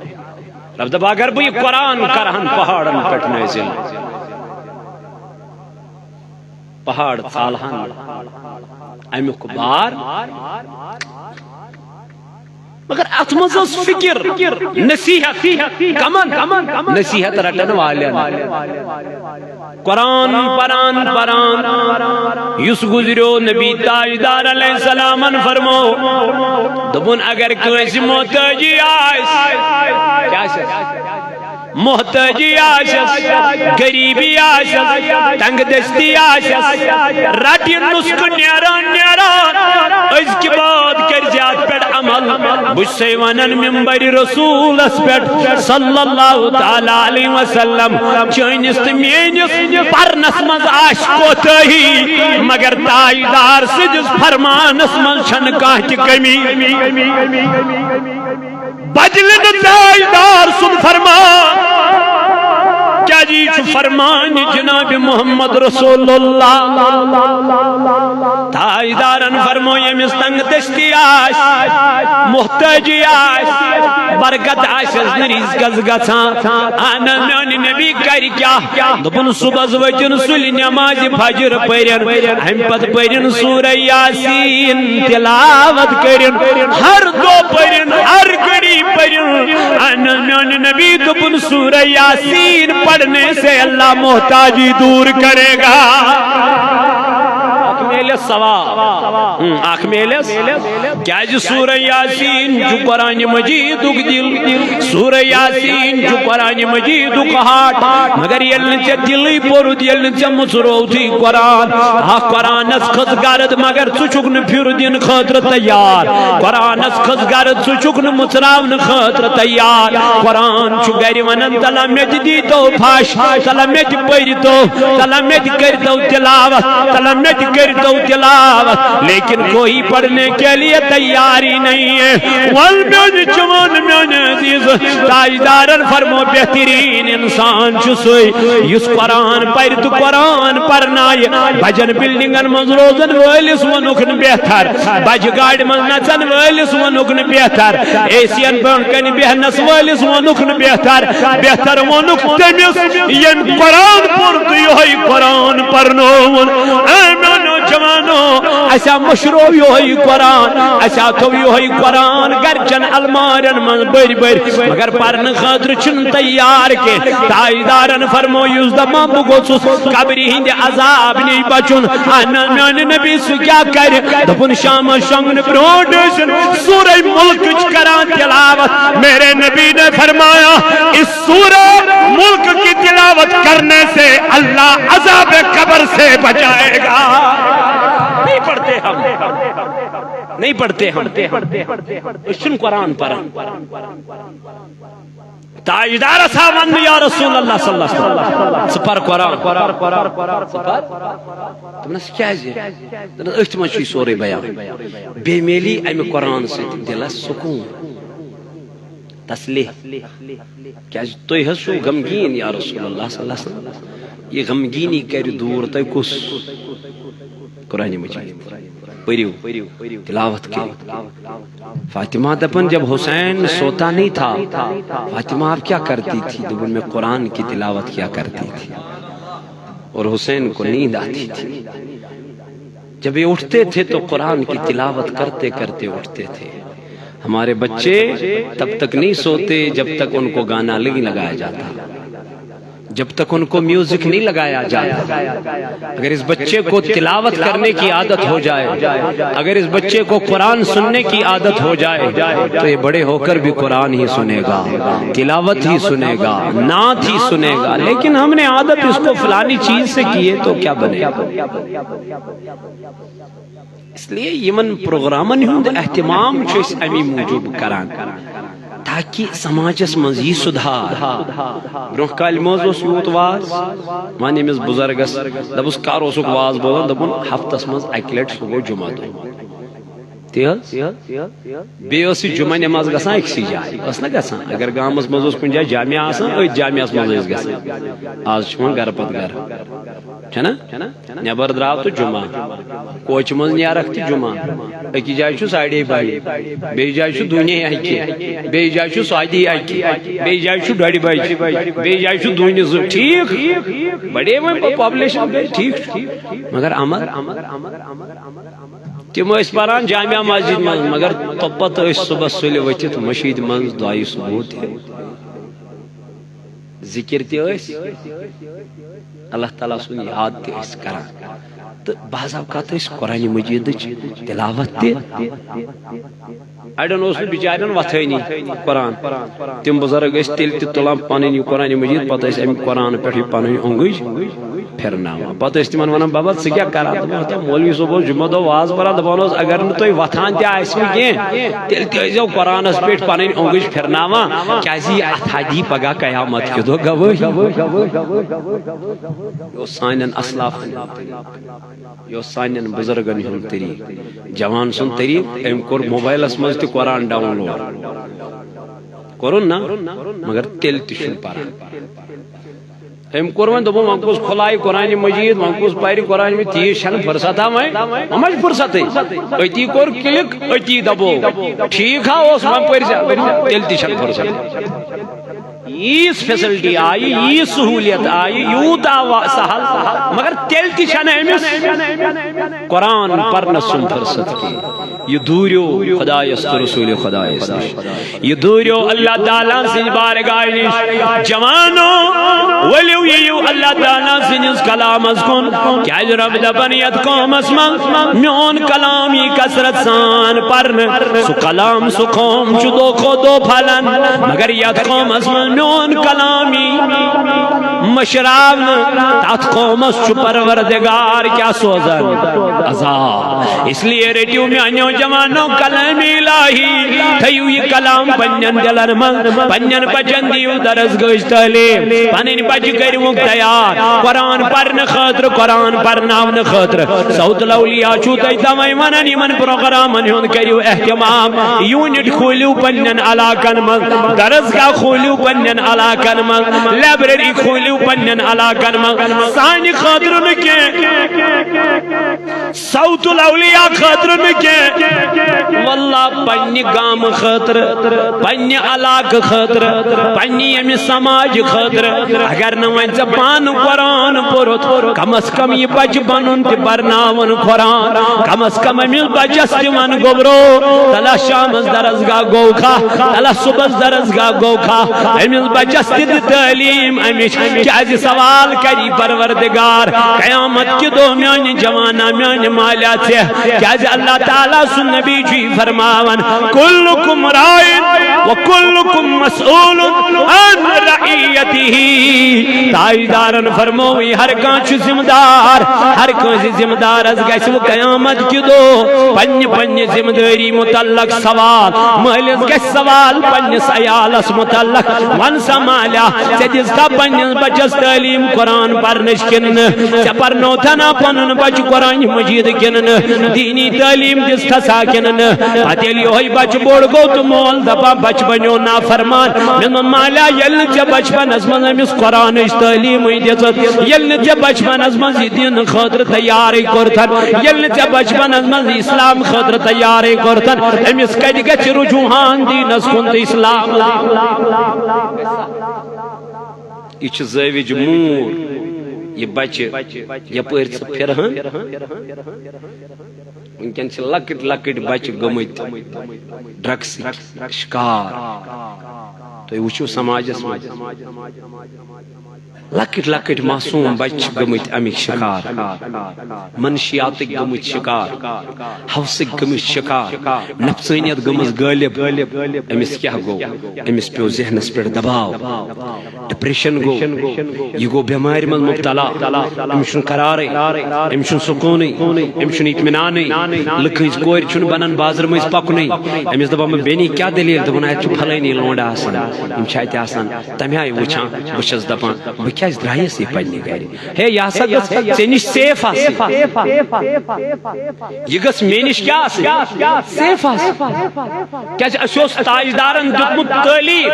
رب دبا اگر بھی قرآن کرہن پہاڑن پٹ نازل پہاڑ ثالہن امیک بار مگر اتمز فکر نصیحت کمن نصیحت رٹن والن قرآن پران یس گزریو نبی تاجدار علیہ السلام فرمو دبن اگر کوئی محتاجی آئیس محتاجی آشس غریبی آشس تنگ دستی آشس راٹی نسک نیران اس کے بعد کر زیاد پیٹ عمل بجھے ونن ممبر رسول اس پیٹ صلی اللہ تعالیٰ علیہ وسلم چینست مینس پرنس مز عاشقو تہی مگر تاجدار سجس فرمانس مز چھنکاہ کی کمی بجلن تاجدار سن فرمان کیا جی چھ فرمان جناب محمد رسول اللہ تاجدارن فرمو یہ مستنگ دستی آش محتاجی آش برکت آش از نریز گز گسان آنا میانی نبی کری کیا دبن صبح وجن سلی نماز فجر پرین ہم پت پرین سورہ یاسین تلاوت کرین ہر دو پرین ہر گڑی پرین آنا میانی نبی دبن سورہ یاسین پڑھنے سے اللہ محتاجی دور کرے گا کیا جی سورہ یاسین جو قرآن مجید دل سورہ یاسین جو قرآن مجید ہاٹ مگر یلن چا دلی پورد یلن چا مصرو تھی قرآن قرآن اس خزگارد مگر چچکن پھر دین خطر تیار قرآن اس خزگارد چچکن مصراون خطر تیار قرآن چو گری ونن تلمیت دی تو پھاش تلمیت پیر تو تلمیت کر دو تلاوت تلمیت کر دو تلاوت لیکن کوئی پڑھنے کے لیے تیاری نہیں ہے والمیون جوان میون عزیز تاجدارن فرمو بہترین انسان چسوئی یس قرآن پڑھ تو قرآن پڑھنائی بجن بلڈنگن مز روزن ویلس ونکن بہتر بج گاڑ مز نچن ویلس ونکن بہتر ایسین بنکن بہنس ویلس ونکن بہتر بہتر ونک تمس ین قرآن پڑھ تو یہ قرآن پڑھنون ایمن جوانو ایسا مشروع یوہی قرآن ایسا تو یوہی قرآن گرچن المارن من بر مگر پرن خاطر چن تیار کے تاجدارن فرمو یوز دمان بگوسوس قبری ہند عذاب نہیں بچن آنان نبی سو کیا کر دپن شام شنگن پروڈیشن سورہ ملک کران تلاوت میرے نبی نے فرمایا اس سورہ ملک کی تلاوت کرنے سے اللہ عذاب قبر سے بچائے گا نہیں پڑھتے ہم اشن قرآن پر تاجدار صاحبان یا رسول اللہ صلی اللہ علیہ وسلم سپر قرآن سپر تم نے کیا ہے احتمال چوئی سورے بیان بے میلی ایم قرآن سے دل سکون تسلیح کیا تو یہ سو غمگین یا رسول اللہ صلی اللہ علیہ وسلم یہ غمگینی کر دور تے کس قرآن مجید پڑھیو تلاوت کی فاطمہ دپن جب حسین سوتا نہیں تھا فاطمہ آپ کیا کرتی تھی دبن میں قرآن کی تلاوت کیا کرتی تھی اور حسین کو نیند آتی تھی جب یہ اٹھتے تھے تو قرآن کی تلاوت کرتے کرتے اٹھتے تھے ہمارے بچے تب تک نہیں سوتے جب تک ان کو گانا نہیں لگایا جاتا جب تک ان کو میوزک نہیں لگایا جاتا اگر اس بچے کو تلاوت کرنے کی عادت ہو جائے اگر اس بچے کو قرآن سننے کی عادت ہو جائے تو یہ بڑے ہو کر بھی قرآن ہی سنے گا تلاوت ہی سنے گا نعت ہی سنے گا لیکن ہم نے عادت اس کو فلانی چیز سے کیے تو کیا بنے اس لیے یمن پروگرامن ہند اہتمام چھو اس امی موجود کران تاکہ سماجس مز یہ سدھار برو کال مز یوت واز ون امس بزرگس دپس کر واز بولان دپن ہفتس مز اکہ لٹ سہ گو جمعہ دہ بیس جمعہ نماز گژھان أکسٕے جایہِ ٲس نا گژھان اگر گامس مز اوس کُنہِ جایہِ جامع آسان أتھۍ جامعس منٛز ٲسۍ گژھان آز چھُ وۄنۍ گرٕ پتہٕ گرٕ چھنا نٮ۪بر درٛاو تہٕ جمعہ کوچہِ منٛز نیرکھ تہٕ جمعہ أکِس جایہِ چھُ بجے بیٚیِس جایہِ چھُ دوٗنہِ اکہِ بیٚیِس جایہِ چھُ 7 اکہِ بیٚیِس جایہِ چھُ 2:30 بجہِ بیٚیِس جایہِ چھُ دوٗنہِ 2 ٹھیٖک بڑے وۄنۍ پاپولیشن ٹھیٖک چھُ مگر عمل تم ٲسۍ پران جامع مسجد من مگر پتہٕ ٲسۍ صبحس سُلہِ ؤتھِتھ مشیٖد منٛز دعایہِ صبح تہِ ذکر تہِ ٲسۍ اللہ تعالیٰ سُنٛد یاد تہِ ٲسۍ کران تہٕ بعض اوقات ٲسۍ قرآنہِ مجیدٕچ تلاوت تہِ اڑٮ۪ن اوس نہٕ بِچارٮ۪ن وتھٲنی قرآن تِم بُزرگ ٲسۍ تیٚلہِ تہِ تُلان پنٕنۍ یہِ قرآنہِ مجیٖد پتہٕ ٲسۍ امہِ قرآن پٮ۪ٹھ یہِ پنٕنۍ اونگٕج پھرناوان پتہٕ ٲسۍ تِمن ونان بابا ژٕ کیٛاہ کران دپان مولوی صٲب اوس جمعہ دۄہ واز پران دپان اوس اگر نہٕ تُہۍ وتھان تہِ آسِوٕ کینٛہہ تیٚلہِ تہِ ٲسۍزیو قرآنس پٮ۪ٹھ پنٕنۍ اونگٕج پھرناوان کیٛازِ یہِ اتھ دی پگاہ قیامت کہِ دۄہ گوٲہی یہِ اوس سانٮ۪ن اسلافن یہ سانٮ۪ن بُزرگن ہُنٛد طریٖقہٕ جوان سُنٛد طریٖقہٕ أمۍ کوٚر موبایلس منٛز تہِ قرآن ڈاوُن لوڈ کوٚرُن نا مگر تیٚلہِ تہِ چھُنہٕ پران أمۍ کوٚر وۄنۍ دوٚپُن وۄنۍ کُس کھُلایہِ قرآنہِ مجیٖد وۄنۍ کُس پرِ قرآنہِ مجیٖد تیٖژ چھنہٕ فرصتا وۄنۍ ما چھِ فرصتٕے أتی کوٚر کِلِک أتی دبو ٹھیٖک ہا اوس وۄنۍ پٔرۍزِ تیٚلہِ تہِ چھنہٕ فرصت یٖژ فیسلٹی آیہِ یٖژ سہوٗلیت آیہِ یوٗت آو سہل مگر تیٚلہِ تہِ چھنہٕ أمِس قرآن پرنس سُنٛد فرصت کینٛہہ یہ دوٗریو خۄدایس تہٕ رسوٗلِ خۄدایس نِش یہ دوٗریو اللہ تعالیٰ سٕنٛزِ بارگاہ نِش جوانو ؤلِو یِیِو اللہ تعالیٰ سٕنٛدِس کلامس کُن کیٛازِ رۄب دپان یتھ قومس منٛز میون کلام یی کثرت سان پرنہٕ سُہ کلام سُہ قوم چھُ دۄہ کھۄتہٕ دۄہ پھلان مگر یتھ قومس منٛز میون کلام یی مشراونہٕ تتھ قومس چھُ پروردگار کیٛاہ سوزان عذاب اس لیے رٔٹِو میانیو جوانو کلام الہی تھٲیِو یہِ کلام پننٮ۪ن دلن منٛز پننٮ۪ن بچن دِیِو درسگاہٕچ تعلیٖم پنٕنۍ بچہِ کٔرۍوُکھ تیار قرآن پرنہٕ خٲطرٕ قرآن پرناونہٕ خٲطرٕ سعود الاولیاء چھُو تۄہہِ تَوَے ونان یِمن پروگرامن ہُنٛد کٔرِو احتمام یوٗنٹ کھوٗلِو پننٮ۪ن علاقن منٛز درسگاہ کھوٗلِو پننٮ۪ن علاقن منٛز لائبریری کھوٗلِو پننٮ۪ن علاقن منٛز سانہِ خٲطرٕ نہٕ کینٛہہ سعود الاولیاء خٲطرٕ نہٕ کینٛہہ واللہ پننہِ گامہٕ خٲطرٕ پننہِ علاقہٕ خٲطرٕ پننہِ ییٚمہِ سماجہِ خٲطرٕ اگر نہٕ وۄنۍ ژےٚ پانہٕ قرآن پوٚرُتھ کم از کم یہِ بچہِ پنُن تہِ پرناوُن قرآن کم از کم أمِس بچس تہِ ون گوٚبرو تلا شامس درسگاہ گوٚو کھا تلا صبحس درسگاہ گوٚو کھا أمِس بچس تہِ دِ تعلیٖم امِچ کیٛازِ سوال کری پروردگار قیامت کہِ دۄہ میانہِ جوانا میانہِ مالیٰ ژےٚ کیٛازِ اللہ تعالیٰ سُنٛد نبی چھُ یہِ فرماوان کُلُکُم راعٍ وکُلُکم مسئول عن رعیتہ تاجدارن فرمووٕے ہر کانٛہہ چھُ ذمہٕ دار ہر کٲنٛسہِ ذمہٕ دارس گژھِ وۄنۍ قیامت کہِ دۄہ پننہِ پننہِ ذمہٕ دٲری متعلق سوال مٲلِس گژھِ سوال پننِس عیالس متعلق ون سا مالیٰ ژےٚ دِژکھا پننِس بچس تعلیٖم قرآن پرنٕچ کِنہٕ نہٕ ژےٚ پرنوتھا نا پنُن بچہِ قرآنہِ مجیٖد کِنہٕ نہٕ دیٖنی تعلیٖم دِژتھسا کِنہٕ نہٕ پتہٕ ییٚلہِ یِہوے بچہِ بوٚڑ گوٚو تہٕ مول دپان بچہِ بنیو نافرمان مےٚ مالیٰ ییٚلہِ نہٕ ژےٚ بچپنس منٛز أمِس قرآنٕچ تعلیٖمٕے دِژٕتھ ییٚلہِ نہٕ ژےٚ بچپنس منٛز یہِ دِنہٕ خٲطرٕ تیارٕے کوٚرتھن ییٚلہِ نہٕ ژےٚ بچپنس منٛز اسلام خٲطرٕ تیارٕے کوٚرتھن أمِس کتہِ گژھِ رجوٗحان دیٖنس کُن تہٕ اسلام یہ چھُ زٲوِج موٗر یہِ بچہِ یپٲرۍ ژٕ پھِرہن وٕنکٮ۪ن چھِ لۄکٕٹۍ لۄکٕٹۍ بچہِ گٔمٕتۍ ڈرگسٕکۍ شکار تو وچھو سماجس لکٹ لکٹ معصوم بچ گمت امیک شکار منشیات گمت شکار حوثک گمت شکار نفسانیت گمز غالب امس کیا گو امس پیو ذہنس پہ دباؤ ڈپریشن گو یہ گو بیمار من مبتلا امس قرار امس سکون امس اطمینان لکھ کور چھ بنان بازر مز پکن امس دپان بینی کیا دلیل دپان اتھ پھلانی لونڈ آسان یم اتہ آسان تمہ آئی وچھان بہس دپان بہ کیاز درائیس یہ پنہ گھر ہے یہ ہسا گژھ ژے نش سیف یہ گژھ مے نش کیا سیف کیاز اس تاجدارن دیتمت تعلیم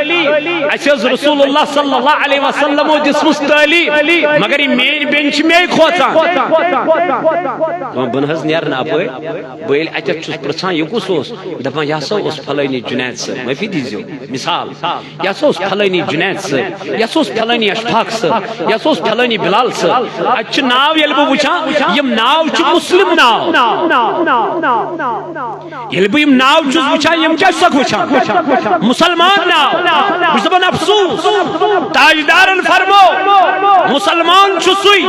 اس رسول اللہ صلی اللہ علیہ وسلم دسمس تعلیم مگر یہ مین بین مے کھوچان بن حض نیرن اپر بہ یل اتھ چھس پرژھان یہ کس اس دپان یہ ہسا اس فلانی جنید صاحب معافی دیزیو مثال یہ ہسا اس فلانی جنید صاحب یہ ہسا اس فلانی اشفاق صاحب یہ ہسا اس فلانی بلال صاحب اتھ ناو یل بہ وچھان یم ناو چھ مسلم ناو یل بہ یم ناو چھس وچھان یم کیا چھسک وچھان مسلمان ناو بہ دپان افسوس تاجدارن فرمو مسلمان چھ سوی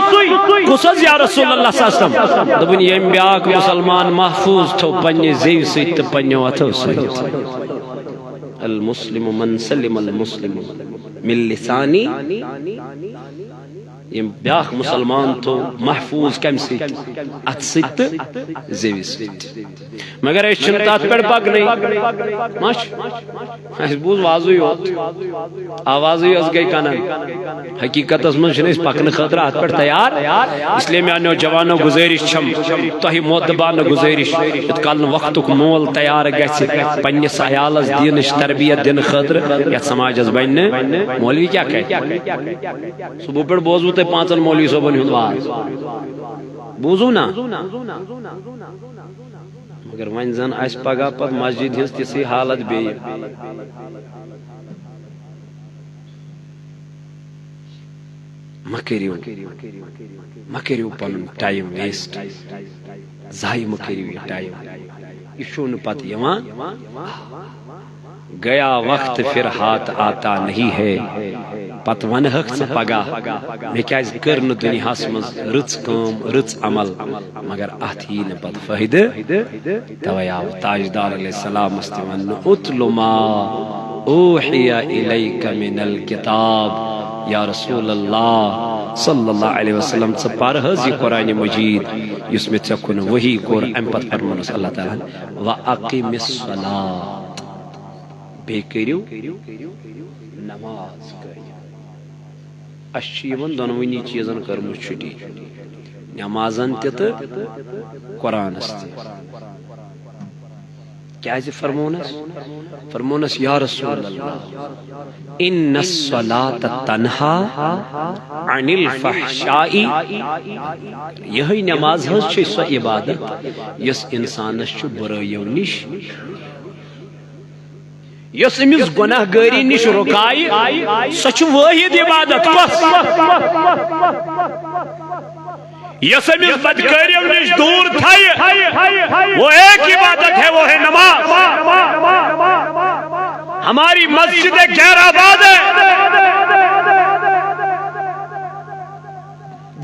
کس حظ یا رسول اللہ صلی اللہ علیہ وسلم دپن یم بیاکھ مسلمان محفوظ تھو پنہ زیو سۭتۍ تہٕ پننیو اتھو سۭتۍ المسلم من سلم المسلم من لسانی یم بیاکھ مسلمان تو محفوظ کم سی ات ست زیو ست مگر اس چھن تات پڑ پکنے ماش اس بوز وازوی ہوت آوازی اس گئی کنن حقیقت اس من چھن اس پکنے خاطر ات پڑ تیار اس لیے میں نوجوانوں گزارش چھم تہی مودبان گزارش ات کال وقت کو مول تیار گژھِ پنس عیالس دینش تربیت دین خاطر یا سماجس بن مولوی کیا کہے صبح پڑ بوزو تے پانچن مولوی صوبن ہند واز بوزو نا مگر ون زن اس پگہ پت مسجد ہز تسی حالت بی مکریو پن ٹائم ویسٹ ضائع مکریو ٹائم یہ چھن پت یوان گیا وقت پھر ہاتھ آتا نہیں ہے پت ونہک ژٕ پگاہ مے کیاز کر نہ دنیاہس مز رٕژ کٲم رٕژ عمل مگر اتھ یی نہٕ پتہٕ فٲیدٕ توے آو تاجدار علیہ السلام تہِ وننہٕ اتل ما اوحی الیک من الکتاب یا رسول اللہ صلی اللہ علیہ وسلم ژٕ پر حظ یہ قرآن مجید یس مے ژےٚ کُن وحی کوٚر امہِ پتہٕ فرمونس اللہ تعالیٰ وَأَقِمِ الصَّلَاةَ بے کریو نماز اشیون دونونی چیزن کرمو چھٹی نمازن تت قرآنس تت کیا جی فرمونس یا رسول اللہ ان الصلاة تنہا عن الفحشائی یہی نماز ہز چھ سو عبادت یس انسانس چھ برائیو نش یس امس گناہ گاری نش رکائی سچ واحد عبادت بس یس امس بدکاریوں نش دور تھائی وہ ایک عبادت ہے وہ ہے نماز ہماری مسجد غیر آباد ہے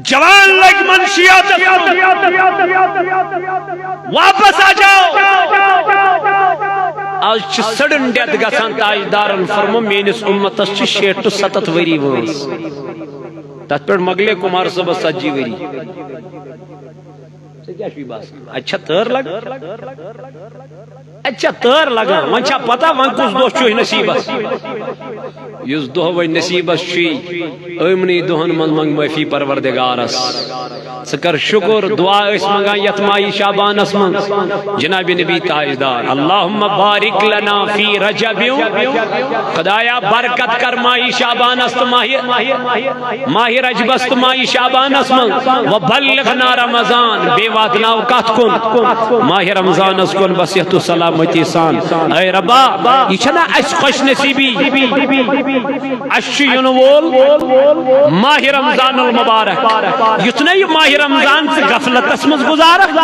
جوان لگ منشیات واپس آ جاؤ آج چھ سڑن ڈیت گسان تاجدارن فرمو مینس امتس چھ 60-70 وری وانس تات پر مغلے کمار صبح 70 وری اچھا تر لگ اچھا تر لگا ون چھا پتا ون کس دو چھ نصیبس یس دو و نصیبس چھ امنی دہن من منگ معافی پروردگارس سکر شکر دعا اس منگا یت ماہی شعبانس من جناب نبی تاجدار اللہم بارک لنا فی رجب خدایا برکت کر ماہی شعبانس ماہی رجبست ماہی شعبانس من وبلغنا رمضان بے واتنا اوقات کن ماہی رمضانس کن بسیحت و سلامتی سان اے ربا یہ چھنا اس خوش نصیبی اشی ینوول ماہی رمضان المبارک یتنا یہ ماہی رمضان سے غفلت اسمز گزارک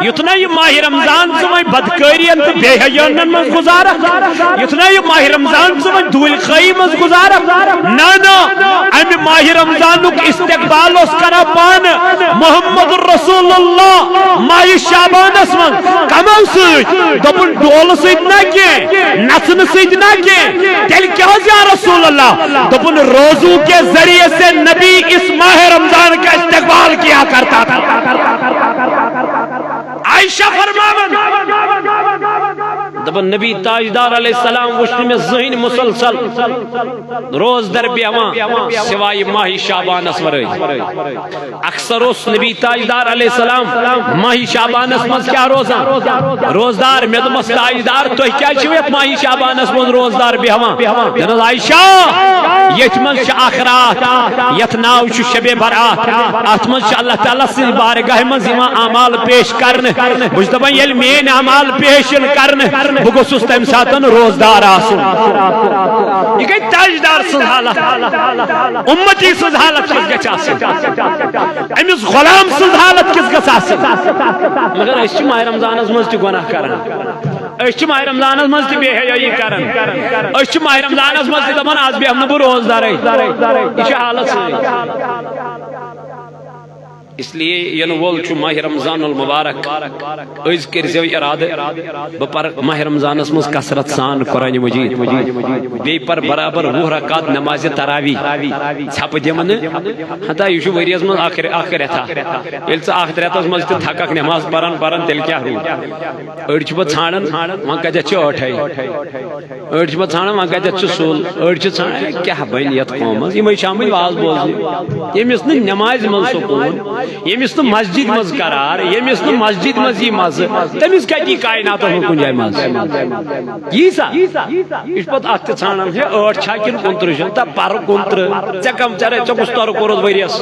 یتنا یہ ماہ رمضان سے میں بدکارین تو بے حیانن مز گزارک یتنا یہ ماہ رمضان سے میں دھول خائی مز گزارک نا امی ماہ رمضان استقبال اس کرا پان محمد رسول اللہ ماہ شعبان اسمن کمو سوچ دبن ڈول سوچ نہ کی نسن سوچ نہ کی تیل کیا یا رسول اللہ دبن روزو کے ذریعے سے نبی اس ماہ رمضان کا استقبال کیا کرتا تھا عائشہ فرماون دبن نبی تاجدار علیہ السلام وشن میں ذہن مسلسل روز در بیوان سوائے ماہی شعبان اسور اکثر اس نبی تاجدار علیہ السلام ماہی شعبان اسمز کیا روزان روزدار میں دمس تاجدار تو کیا چویت ماہی شعبان اسمز روزدار بیوان جنز عائشہ یتمن شا آخرات یتناو شو شب برات اتمن شا اللہ تعالیٰ سے بارگاہ من زیما اعمال پیش کرنے مجھتبن یل مین اعمال پیشن کرنے بگوسوس تیم ساتن روزدار آسن یہ کئی تاجدار سن حالت امتی سن حالت کس گچ آسن امیس غلام سن حالت کس گچ آسن مگر اشچی ماہ رمضان از مزتی گناہ کرن اشچی ماہ رمضان از مزتی بے حیائی کرن اشچی ماہ رمضان از مزتی دبن آز بھی ہم نبو روزدار ہے یہ حالت سن اس لیے ینوول چھو ماہ رمضان المبارک از کرزیو ارادہ بپر ماہ رمضان اسمز کسرت سان قرآن مجید بی پر برابر وہ رکعت نماز تراوی چھپ دیمن ہتا یہ چھو وریز من آخر تھا یل سے آخر تھا مز تھکک نماز پرن تیل کیا ہو اڑ چھ ژھانڈن وہاں کتھ چھ اٹھائی اڑ چھ ژھانڈن وہاں کتھ چھ سول اڑ چھ ژھانڈن کیا بن یت قوم یہ شامل واز بوزن یمس نماز من سکون یمس تو مسجد مز قرار یمس تو مسجد مز یہ مز تمس کتی کائنات میں کن جائے مز یہ سا اس پت ات ژھانڈن ہے اٹھ چھا کن کنتر تا پر کنتر ژے کم چرے ژے کس تور کورت وریس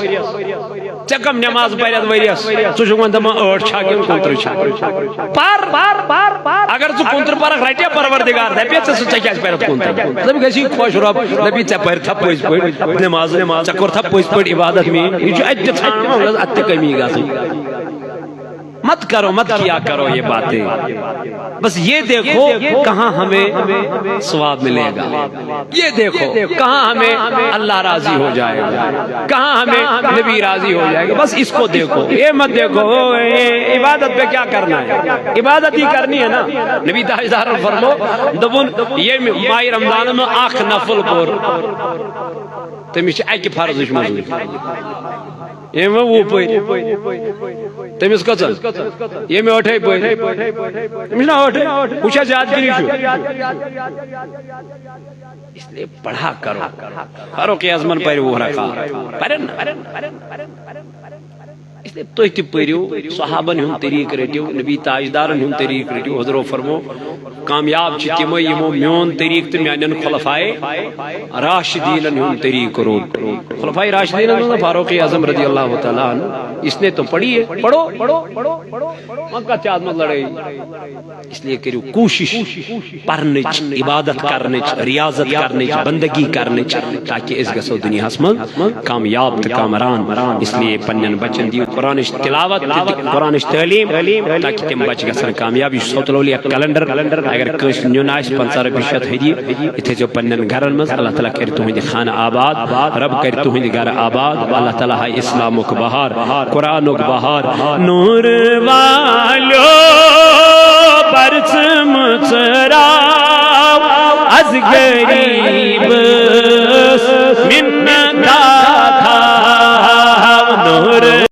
ژے کم نماز پرت وریس ژٕ چھُکھ وۄنۍ دپان اٹھ چھا کن کنتر چھا پر اگر ژٕ کنتر پرکھ رٹیا پروردگار دپے ژے ژے کیازِ پرت کنتر دپ گژھی خوش رب دپی ژے پرتھا پٔزۍ پٲٹھۍ نماز ژے کوٚرتھا پٔزۍ پٲٹھۍ عبادت میٲنۍ یہ چھُ اتہِ ژھانڈان اتہِ کمی گژھٕنۍ مت کرو مت کیا کرو یہ باتیں بس یہ دیکھو کہاں ہمیں ثواب ملے گا یہ دیکھو کہاں ہمیں اللہ راضی ہو جائے گا کہاں ہمیں نبی راضی ہو جائے گا بس اس کو دیکھو یہ مت دیکھو عبادت پہ کیا کرنا ہے عبادت ہی کرنی ہے نا نبی تاجدار فرمو دبن یہ ماہ رمضان میں آخ نفل کور تمس اکہ فرض مزور یہ وہ پہ تمس کچھ یہ میں اٹھے پہ تمس نہ اٹھے پوچھا زیادہ کی اس لیے پڑھا کرو فاروق اعظمن پر وہ رکھا پرن اس لیے تو تہ پریو صحابن ہن طریق رٹیو نبی تاجدارن ہن طریق رٹیو حضرو فرمو کامیاب چھ تم یمو میون طریق تو میانن خلفائے راشدین ہن طریق روٹ خلفائے راشدین فاروق اعظم رضی اللہ تعالی عنہ اس نے تو پڑھی ہے پڑھو مکہ چاند میں لڑائی اس لیے کریو کوشش پڑھنچ عبادت کرنچ ریاضت کرنچ بندگی کرنچ تاکہ اس گسو دنیا میں کامیاب تو کامران اس لیے پنن بچن دیو قرآن تلاوت قرآن تعلیم تاکہ تم بچ گسن کامیاب یہ سوت لولی کیلنڈر اگر کس نیون آس 50 روپیہ ہدی اتھے جو پنن گھرن مز اللہ تعالیٰ کر تہند خانہ آباد رب کر تہند گھر آباد اللہ تعالیٰ ہے اسلامک بہار قرآنک بہار نور والو پرچم چراو از گری